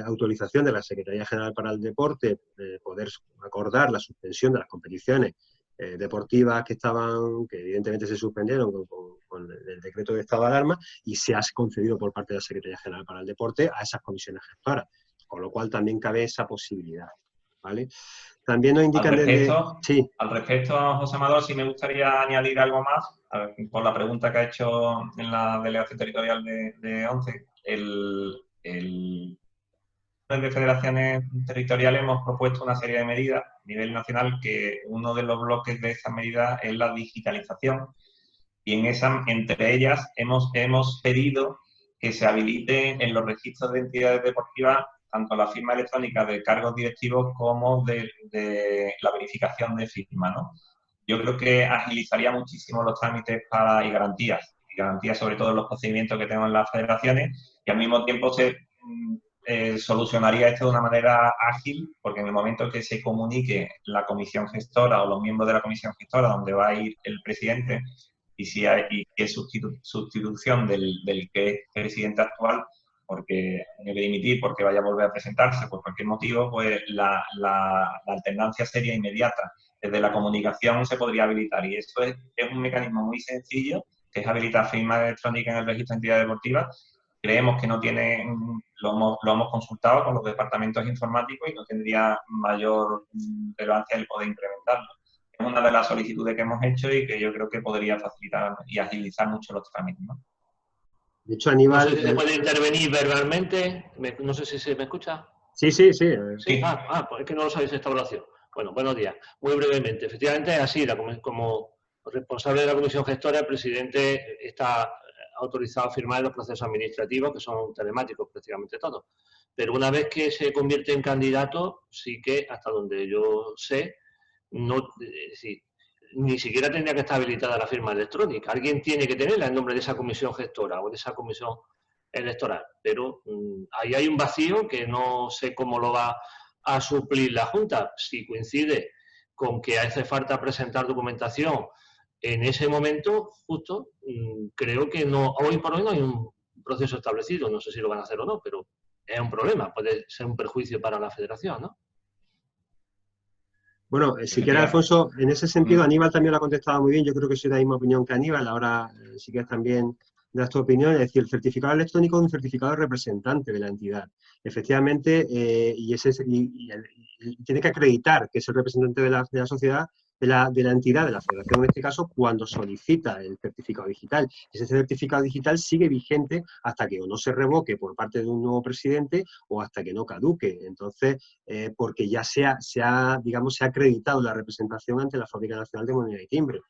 autorización de la Secretaría General para el Deporte, poder acordar la suspensión de las competiciones deportivas que evidentemente se suspendieron con el decreto de estado de alarma, y se ha concedido por parte de la Secretaría General para el Deporte a esas comisiones gestoras, con lo cual también cabe esa posibilidad, ¿vale? También nos indican Al respecto, José Amador, sí me gustaría añadir algo más, por la pregunta que ha hecho en la delegación territorial de ONCE. De federaciones territoriales hemos propuesto una serie de medidas a nivel nacional, que uno de los bloques de esas medidas es la digitalización, y entre ellas hemos pedido que se habilite en los registros de entidades deportivas tanto la firma electrónica de cargos directivos como de la verificación de firma, ¿no? Yo creo que agilizaría muchísimo los trámites y garantías sobre todo en los procedimientos que tenemos en las federaciones, y al mismo tiempo se solucionaría esto de una manera ágil, porque en el momento que se comunique la comisión gestora o los miembros de la comisión gestora donde va a ir el presidente, y si hay sustitución del que es presidente actual, porque tiene que dimitir, porque vaya a volver a presentarse por cualquier motivo, pues la alternancia sería inmediata. desde la comunicación se podría habilitar. Y eso es un mecanismo muy sencillo, que es habilitar firma electrónica en el registro de entidad deportiva. Creemos que no tiene, lo hemos consultado con los departamentos informáticos y no tendría mayor relevancia el poder implementarlo. Es una de las solicitudes que hemos hecho y que yo creo que podría facilitar y agilizar mucho los trámites, ¿no? De hecho, No sé Aníbal... si se puede intervenir verbalmente. No sé si se me escucha. Sí, sí, sí. Sí, pues es que no lo sabéis esta evaluación. Bueno, buenos días. Muy brevemente, efectivamente es así, como responsable de la comisión gestora, el presidente está autorizado a firmar los procesos administrativos, que son telemáticos prácticamente todos. Pero una vez que se convierte en candidato, sí que, hasta donde yo sé, no, sí, ni siquiera tendría que estar habilitada la firma electrónica. Alguien tiene que tenerla en nombre de esa comisión gestora o de esa comisión electoral. Pero ahí hay un vacío que no sé cómo lo va a suplir la Junta. Si coincide con que hace falta presentar documentación en ese momento, justo, creo que no, hoy por hoy no hay un proceso establecido. No sé si lo van a hacer o no, pero es un problema. Puede ser un perjuicio para la federación, ¿no? Bueno, si quieres, Alfonso, en ese sentido, Aníbal también lo ha contestado muy bien. Yo creo que soy de la misma opinión que Aníbal. Ahora, si quieres, también das tu opinión. Es decir, el certificado electrónico es un certificado representante de la entidad. Efectivamente, y tiene que acreditar que es el representante de la sociedad, de la entidad, de la federación en este caso, cuando solicita el certificado digital. Ese certificado digital sigue vigente hasta que o no se revoque por parte de un nuevo presidente o hasta que no caduque. Entonces, porque ya se ha acreditado la representación ante la Fábrica Nacional de Moneda y Timbre.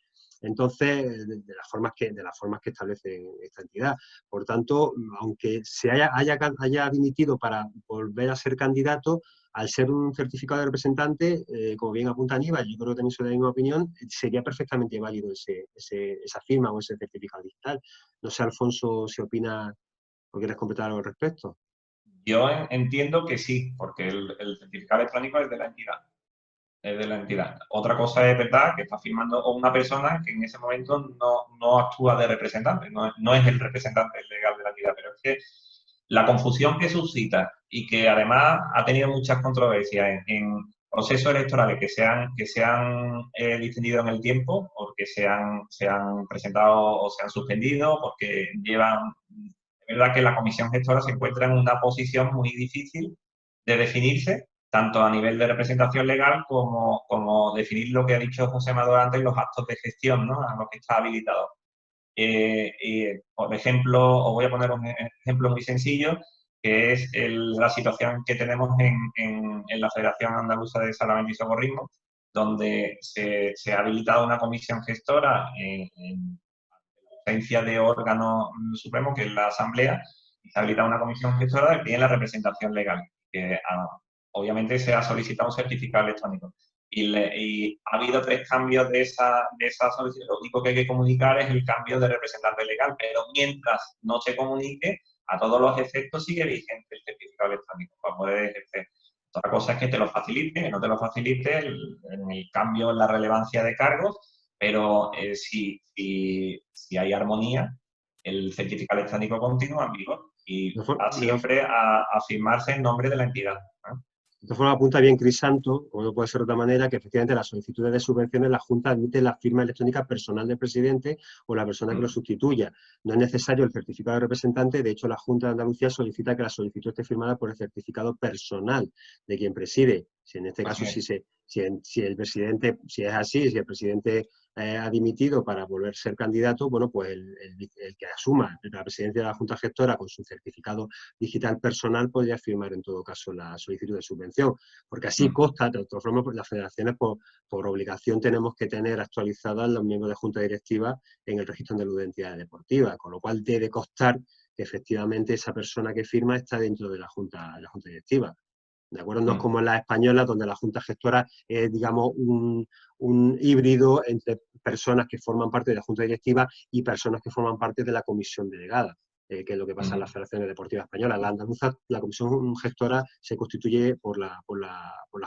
Entonces, de las formas que establece esta entidad. Por tanto, aunque se haya dimitido para volver a ser candidato, al ser un certificado de representante, como bien apunta Aníbal, yo creo que también soy de la misma opinión, sería perfectamente válido esa firma o ese certificado digital. No sé, Alfonso, si opina o quieres completar algo al respecto. Yo entiendo que sí, porque el certificado electrónico es de la entidad. Es de la entidad. Otra cosa es verdad que está firmando una persona que en ese momento no actúa de representante, no es el representante legal de la entidad, pero es que la confusión que suscita y que además ha tenido muchas controversias en procesos electorales que se han distendido en el tiempo, porque se han presentado o se han suspendido, porque llevan... Es verdad que la comisión gestora se encuentra en una posición muy difícil de definirse, tanto a nivel de representación legal como definir lo que ha dicho José Amador antes, los actos de gestión, ¿no?, a los que está habilitado. Por ejemplo, os voy a poner un ejemplo muy sencillo, que es la situación que tenemos en la Federación Andaluza de Salvamento y Socorrismo, donde se ha habilitado una comisión gestora en ausencia de órgano supremo, que es la Asamblea, y se ha habilitado una comisión gestora que tiene la representación legal, que obviamente se ha solicitado un certificado electrónico. Y ha habido 3 cambios de esa solicitud. Lo único que hay que comunicar es el cambio de representante legal, pero mientras no se comunique, a todos los efectos sigue vigente el certificado electrónico para poder ejercer. Otra cosa es que te lo facilite, que no te lo facilite el cambio en la relevancia de cargos, pero si hay armonía, el certificado electrónico continúa en vigor y va siempre a firmarse en nombre de la entidad, ¿no? De todas formas, apunta bien Crisanto, como no puede ser de otra manera, que efectivamente las solicitudes de subvenciones la Junta admite la firma electrónica personal del presidente o la persona que lo sustituya. No es necesario el certificado de representante. De hecho, la Junta de Andalucía solicita que la solicitud esté firmada por el certificado personal de quien preside. Si en este caso, si el presidente, si es así, si el presidente ha dimitido para volver a ser candidato, bueno, pues el que asuma la presidencia de la Junta Gestora con su certificado digital personal podría firmar en todo caso la solicitud de subvención, porque así consta. De otra forma, pues las federaciones por obligación tenemos que tener actualizadas los miembros de Junta Directiva en el Registro Andaluz de Entidades Deportivas, con lo cual debe constar que efectivamente esa persona que firma está dentro de la Junta Directiva. ¿De acuerdo? No es como en las españolas, donde la Junta Gestora es, digamos, un híbrido entre personas que forman parte de la Junta Directiva y personas que forman parte de la Comisión Delegada, que es lo que pasa en las federaciones deportivas españolas. La andaluza, la Comisión Gestora se constituye por la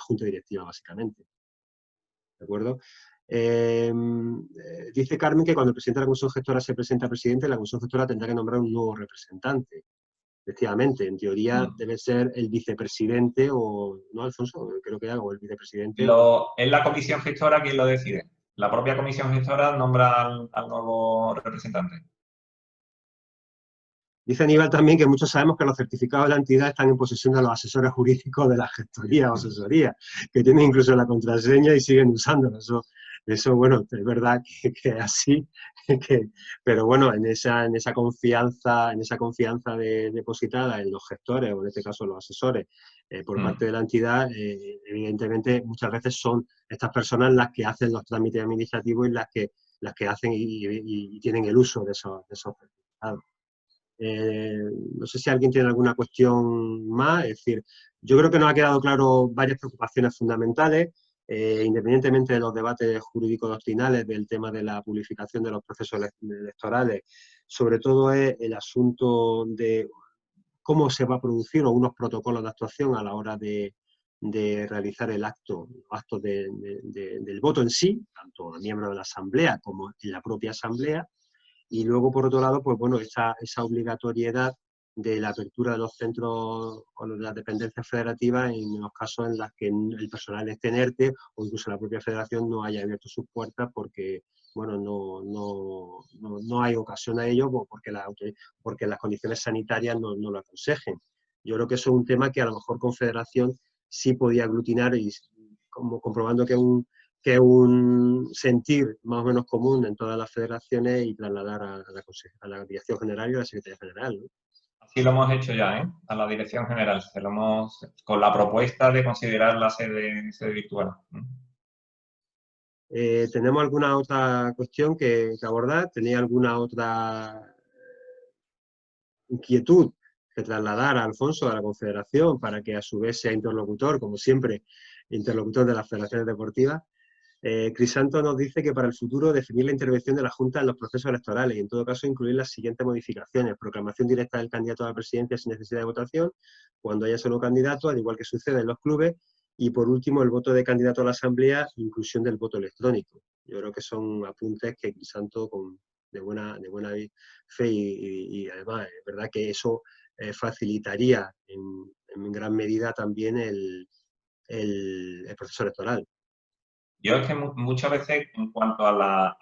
Junta Directiva, básicamente. ¿De acuerdo? Dice Carmen que cuando el presidente de la Comisión Gestora se presenta al presidente, la Comisión Gestora tendrá que nombrar un nuevo representante. efectivamente, en teoría debe ser el vicepresidente o, ¿no, Alfonso? Creo que o el vicepresidente. Es la comisión gestora quien lo decide. La propia comisión gestora nombra al nuevo representante. Dice Aníbal también que muchos sabemos que los certificados de la entidad están en posesión de los asesores jurídicos de la gestoría o asesoría, que tienen incluso la contraseña y siguen usándolo. Eso bueno, es verdad que es así, pero bueno, en esa confianza depositada en los gestores, o en este caso los asesores, por parte de la entidad, evidentemente muchas veces son estas personas las que hacen los trámites administrativos y las que hacen y tienen el uso de esos certificados. No sé si alguien tiene alguna cuestión más. Es decir, yo creo que nos ha quedado claro varias preocupaciones fundamentales, independientemente de los debates jurídico-doctrinales del tema de la publificación de los procesos electorales. Sobre todo es el asunto de cómo se va a producir o unos protocolos de actuación a la hora de realizar el acto del voto en sí, tanto a miembros de la Asamblea como en la propia Asamblea. Y luego, por otro lado, pues bueno, esa obligatoriedad de la apertura de los centros o de las dependencias federativas en los casos en los que el personal esté en ERTE o incluso la propia federación no haya abierto sus puertas porque, bueno, no hay ocasión a ello porque las condiciones sanitarias no lo aconsejen. Yo creo que eso es un tema que a lo mejor Confederación sí podía aglutinar y como comprobando que es un sentir más o menos común en todas las federaciones y trasladar a la Dirección General y a la Secretaría General, ¿no? Así lo hemos hecho ya, a la Dirección General. Con la propuesta de considerar la sede virtual. ¿Tenemos alguna otra cuestión que abordar? ¿Tenía alguna otra inquietud que trasladar a Alfonso, a la Confederación, para que a su vez sea interlocutor, como siempre, interlocutor de las federaciones deportivas? Crisanto nos dice que para el futuro definir la intervención de la Junta en los procesos electorales y en todo caso incluir las siguientes modificaciones: proclamación directa del candidato a la presidencia sin necesidad de votación, cuando haya solo candidato, al igual que sucede en los clubes, y por último el voto de candidato a la Asamblea, inclusión del voto electrónico. Yo creo que son apuntes que Crisanto de buena fe y además es verdad que eso facilitaría en gran medida también el proceso electoral. Yo es que muchas veces, en cuanto a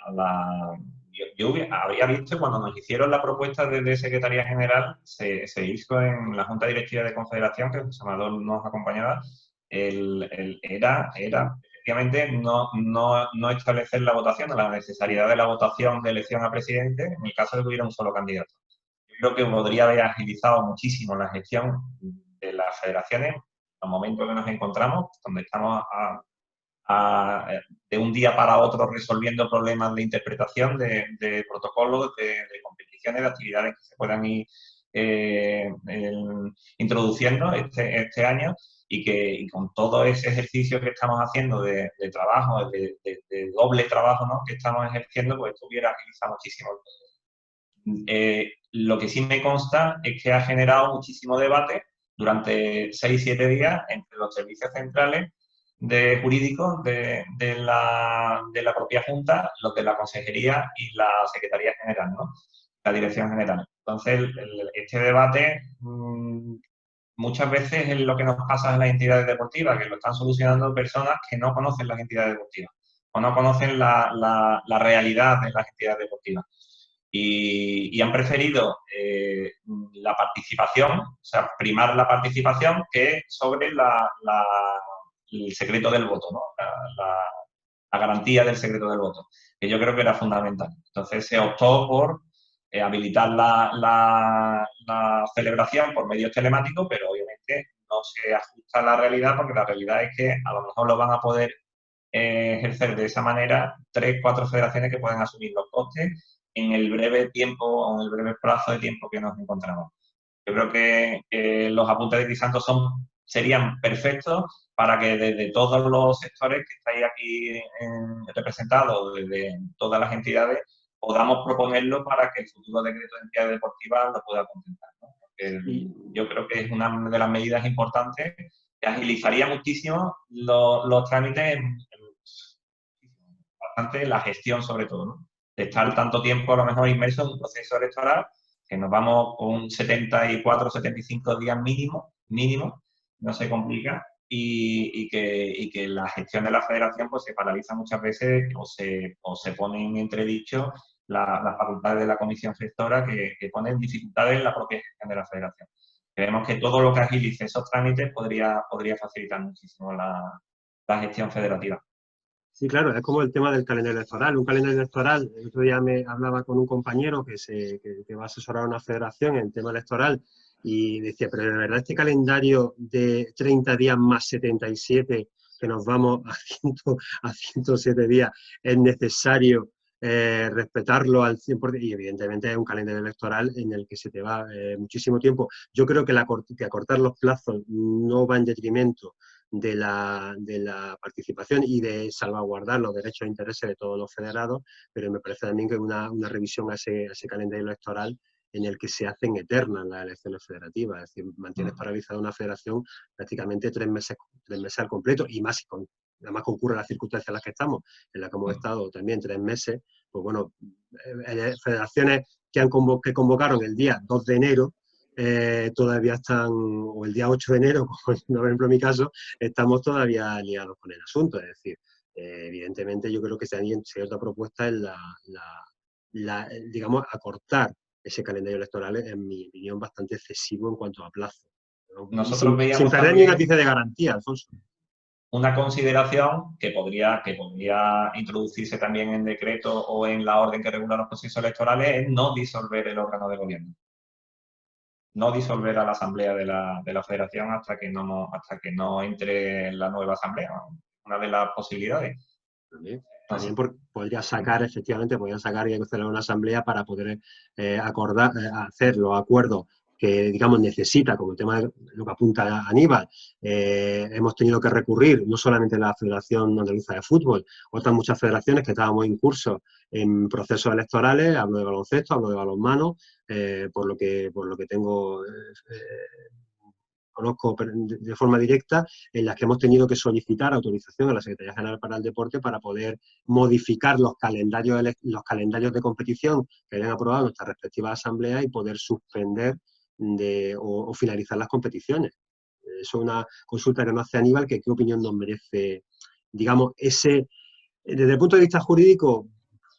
yo había visto cuando nos hicieron la propuesta de Secretaría General, se hizo en la Junta Directiva de Confederación, que José Manuel nos acompañaba, era efectivamente no establecer la votación, la necesidad de la votación de elección a presidente en el caso de que hubiera un solo candidato. Yo creo que podría haber agilizado muchísimo la gestión de las federaciones en los momentos que nos encontramos, donde estamos de un día para otro resolviendo problemas de interpretación de protocolos, de competiciones, de actividades que se puedan ir introduciendo este año y con todo ese ejercicio que estamos haciendo de trabajo, de doble trabajo, ¿no?, que estamos ejerciendo, pues esto hubiera agilizado muchísimo el proceso. Lo que sí me consta es que ha generado muchísimo debate durante 6-7 días entre los servicios centrales de jurídicos de la propia Junta, los de la Consejería y la Secretaría General, ¿no?, la Dirección General. Entonces, este debate muchas veces es lo que nos pasa en las entidades deportivas, que lo están solucionando personas que no conocen las entidades deportivas o no conocen la realidad de las entidades deportivas. Y han preferido la participación, o sea, primar la participación que sobre el secreto del voto, ¿no?, la garantía del secreto del voto, que yo creo que era fundamental. Entonces se optó por habilitar la celebración por medios telemáticos, pero obviamente no se ajusta a la realidad, porque la realidad es que a lo mejor lo van a poder ejercer de esa manera 3-4 federaciones que pueden asumir los costes en el breve tiempo o en el breve plazo de tiempo que nos encontramos. Yo creo que los apuntes de Crisanto serían perfectos para que desde todos los sectores que estáis aquí representados, desde todas las entidades, podamos proponerlo para que el futuro decreto de entidades deportivas lo pueda contemplar, ¿no? Porque yo creo que es una de las medidas importantes que agilizaría muchísimo los trámites, bastante la gestión sobre todo, ¿no?, de estar tanto tiempo a lo mejor inmerso en un proceso electoral que nos vamos con 74, 75 días mínimo, no se complica, y que la gestión de la federación pues se paraliza muchas veces o se pone en entredicho las facultades de la comisión gestora que ponen dificultades en la propia gestión de la federación. Creemos que todo lo que agilice esos trámites podría facilitar muchísimo la gestión federativa. Sí, claro, es como el tema del calendario electoral. Un calendario electoral, el otro día me hablaba con un compañero que va a asesorar a una federación en el tema electoral y decía, pero de verdad este calendario de 30 días más 77, que nos vamos a 107 días, es necesario respetarlo al 100%, y evidentemente es un calendario electoral en el que se te va muchísimo tiempo. Yo creo que acortar los plazos no va en detrimento de la participación y de salvaguardar los derechos e intereses de todos los federados, pero me parece también que una revisión a ese calendario electoral en el que se hacen eternas las elecciones federativas, es decir, mantienes paralizada una federación prácticamente 3 meses al completo, y más además concurre las circunstancias en las que estamos, en las que hemos estado también 3 meses, pues bueno, federaciones que convocaron el día 2 de enero, todavía están, o el día 8 de enero, como por ejemplo en mi caso, estamos todavía liados con el asunto. Es decir, evidentemente yo creo que si hay cierta propuesta es digamos, acortar ese calendario electoral, en mi opinión, bastante excesivo en cuanto a plazo, ¿no? Nosotros Sin veíamos perder ni un también ápice de garantía, Alfonso. una consideración que podría introducirse también en decreto o en la orden que regula los procesos electorales es no disolver el órgano de gobierno. No disolver a la asamblea de la federación hasta que no entre la nueva asamblea. Una de las posibilidades. También podría sacar y hay que hacer una asamblea para poder hacer los acuerdos que, digamos, necesita, como el tema de lo que apunta Aníbal. Hemos tenido que recurrir, no solamente la Federación Andaluza de Fútbol, otras muchas federaciones que estábamos incursos en procesos electorales, hablo de baloncesto, hablo de balonmano, por lo que tengo conozco de forma directa, en las que hemos tenido que solicitar autorización a la Secretaría General para el Deporte para poder modificar los calendarios de competición que hayan aprobado nuestras respectivas asambleas y poder suspender o finalizar las competiciones. Eso es una consulta que nos hace Aníbal, que qué opinión nos merece, digamos, desde el punto de vista jurídico.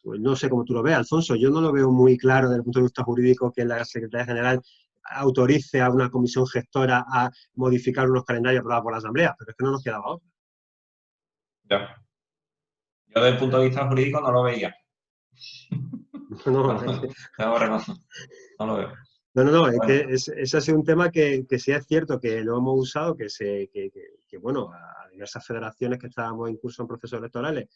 Pues no sé cómo tú lo ves, Alfonso, yo no lo veo muy claro desde el punto de vista jurídico que la Secretaría General autorice a una comisión gestora a modificar unos calendarios aprobados por la Asamblea, pero es que no nos quedaba otra. Ya. Yo desde el punto de vista jurídico no lo veía. No lo veo. No, es que ese ha sido un tema que sí es cierto que lo hemos usado, que bueno, a diversas federaciones que estábamos en curso en procesos electorales,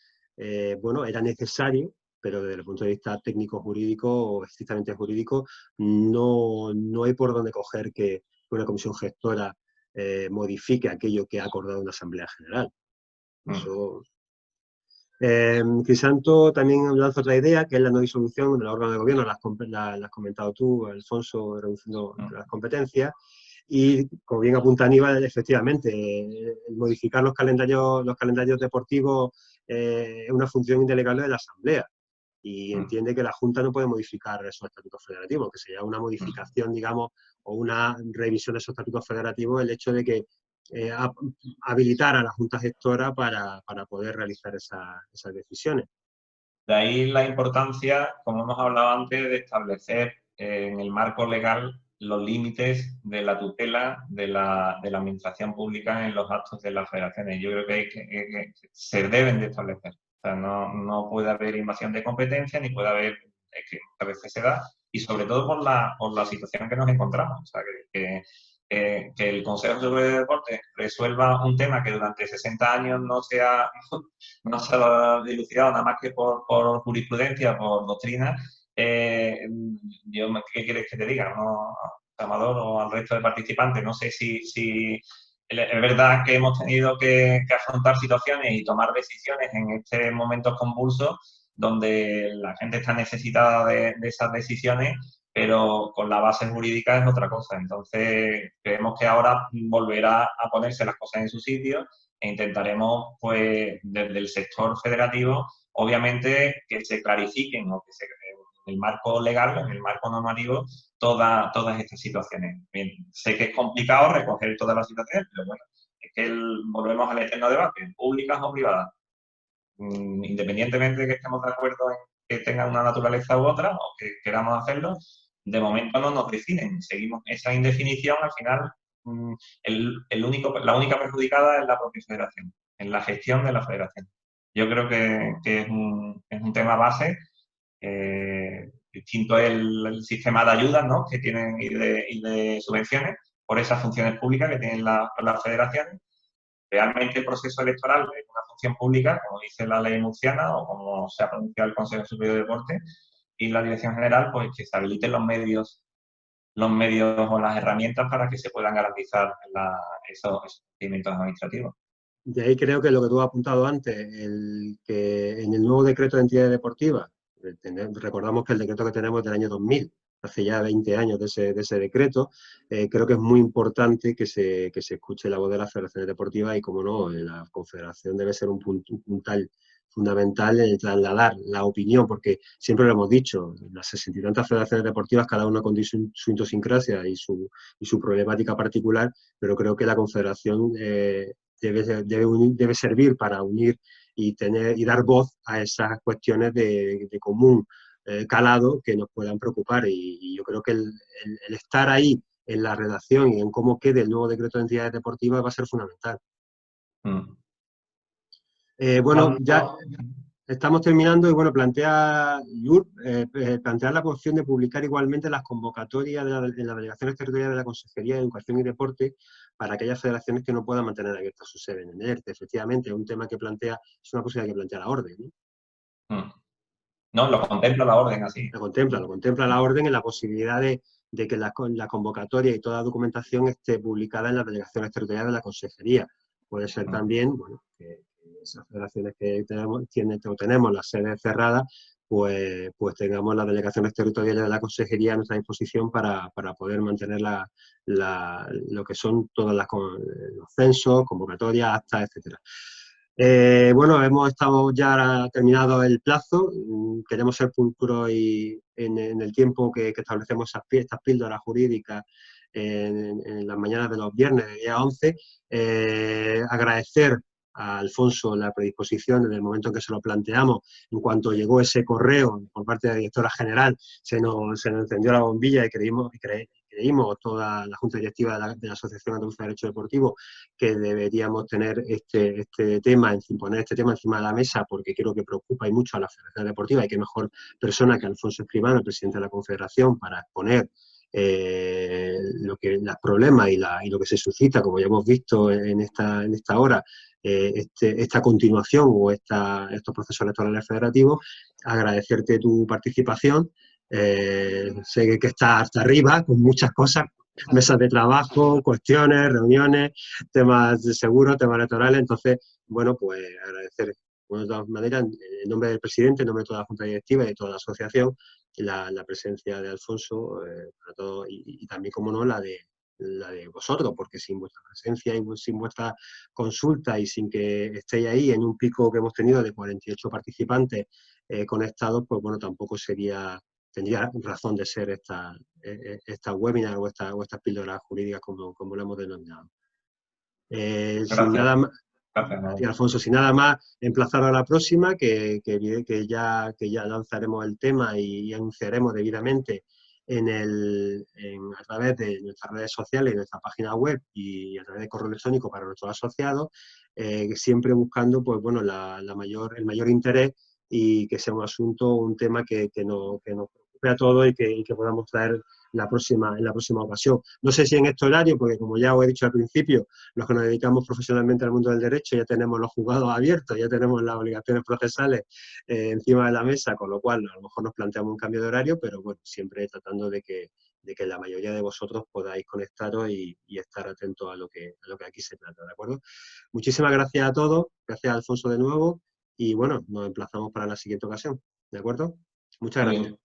bueno, era necesario, pero desde el punto de vista técnico-jurídico o estrictamente jurídico, no hay por dónde coger que una comisión gestora modifique aquello que ha acordado una Asamblea General. Eso... Crisanto también lanza otra idea, que es la no disolución del órgano de gobierno, la has comentado tú, Alfonso, reduciendo las competencias, y como bien apunta Aníbal, efectivamente, el modificar los calendarios deportivos es una función indelegable de la Asamblea, y entiende que la Junta no puede modificar esos estatutos federativos, que sería una modificación, digamos, o una revisión de esos estatutos federativos, el hecho de que habilitar a la Junta Gestora para poder realizar esas decisiones. De ahí la importancia, como hemos hablado antes, de establecer en el marco legal los límites de la tutela de la administración pública en los actos de las federaciones. Yo creo que se deben de establecer. O sea, no puede haber invasión de competencia ni puede haber, que a veces se da, y sobre todo por la situación que nos encontramos. O sea, que el Consejo Superior de Deportes resuelva un tema que durante 60 años no se ha dilucidado nada más que por jurisprudencia, por doctrina. ¿Qué quieres que te diga, no, Amador, o al resto de participantes? No sé si es verdad que hemos tenido que afrontar situaciones y tomar decisiones en estos momentos convulsos donde la gente está necesitada de esas decisiones, pero con la base jurídica es otra cosa. Entonces, creemos que ahora volverá a ponerse las cosas en su sitio e intentaremos, pues, desde el sector federativo, obviamente, que se clarifiquen o que se el marco legal, en el marco normativo, todas estas situaciones. Bien, sé que es complicado recoger todas las situaciones, pero bueno, es que volvemos al eterno debate, públicas o privadas. Independientemente de que estemos de acuerdo en que tengan una naturaleza u otra, o que queramos hacerlo, de momento no nos definen. Seguimos esa indefinición, al final, la única perjudicada es la propia federación, en la gestión de la federación. Yo creo que es un tema base. Distinto es el sistema de ayudas, ¿no?, que tienen y de subvenciones por esas funciones públicas que tienen las federaciones. Realmente el proceso electoral es una función pública, como dice la ley murciana o como se ha pronunciado el Consejo Superior de Deportes, y la Dirección General, pues que se habiliten los medios o las herramientas para que se puedan garantizar esos procedimientos administrativos. De ahí creo que lo que tú has apuntado antes, que en el nuevo decreto de entidades deportivas, recordamos que el decreto que tenemos es del año 2000, hace ya 20 años de ese decreto, creo que es muy importante que se escuche la voz de las federaciones deportivas y, como no, la confederación debe ser un puntal fundamental en el trasladar la opinión, porque siempre lo hemos dicho, las 60 y tantas federaciones deportivas, cada una con su idiosincrasia y su problemática particular, pero creo que la confederación debe servir para unir y dar voz a esas cuestiones de común calado que nos puedan preocupar, y yo creo que el estar ahí en la redacción y en cómo quede el nuevo decreto de entidades deportivas va a ser fundamental. Bueno, ya estamos terminando y bueno, plantear la opción de publicar igualmente las convocatorias en las delegaciones territoriales de la Consejería de Educación y Deporte para aquellas federaciones que no puedan mantener abierta su sede en ERTE. Efectivamente, es un tema que es una posibilidad que plantea la orden, ¿no? No, lo contempla la orden así. Lo contempla la orden en la posibilidad de que la convocatoria y toda la documentación esté publicada en las delegaciones territoriales de la Consejería. Puede ser también, bueno, que esas federaciones que tenemos las sedes cerradas, pues tengamos las delegaciones territoriales de la Consejería a nuestra disposición para poder mantener lo que son todos los censos, convocatorias, actas, etcétera. Bueno, hemos ya terminado el plazo. Queremos ser pulcros y en el tiempo que establecemos estas píldoras jurídicas en las mañanas de los viernes, de día 11. Agradecer a Alfonso la predisposición en el momento en que se lo planteamos. En cuanto llegó ese correo por parte de la directora general, se nos encendió la bombilla y creímos, toda la Junta Directiva de la Asociación Andaluza de Derecho Deportivo, que deberíamos tener poner este tema encima de la mesa, porque creo que preocupa y mucho a la Federación Deportiva, y qué mejor persona que Alfonso Escribano, el presidente de la Confederación, para exponer los problemas y lo que se suscita, como ya hemos visto en esta hora, esta continuación o estos procesos electorales federativos. Agradecerte tu participación. Sé que estás hasta arriba con muchas cosas, mesas de trabajo, cuestiones, reuniones, temas de seguro, temas electorales. Entonces, bueno, pues agradecer, bueno, de todas maneras, en nombre del presidente, en nombre de toda la Junta Directiva y de toda la asociación, la presencia de Alfonso para todos, y también, como no, la de vosotros, porque sin vuestra presencia y sin vuestra consulta y sin que estéis ahí en un pico que hemos tenido de 48 participantes conectados, pues bueno, tampoco tendría razón de ser esta webinar o estas píldoras jurídicas como lo hemos denominado. Sin nada más, gracias, Alfonso, sin nada más, emplazar a la próxima, que ya lanzaremos el tema y anunciaremos debidamente a través de nuestras redes sociales y nuestra página web y a través de correo electrónico para nuestros asociados, siempre buscando, pues bueno, el mayor interés, y que sea un tema que nos preocupe a todos y que podamos traer en la próxima ocasión. No sé si en este horario, porque como ya os he dicho al principio, los que nos dedicamos profesionalmente al mundo del derecho ya tenemos los juzgados abiertos, ya tenemos las obligaciones procesales encima de la mesa, con lo cual a lo mejor nos planteamos un cambio de horario, pero bueno, siempre tratando de que la mayoría de vosotros podáis conectaros y estar atentos a lo que aquí se trata, ¿de acuerdo? Muchísimas gracias a todos, gracias a Alfonso de nuevo, y bueno, nos emplazamos para la siguiente ocasión, ¿de acuerdo? Muchas gracias.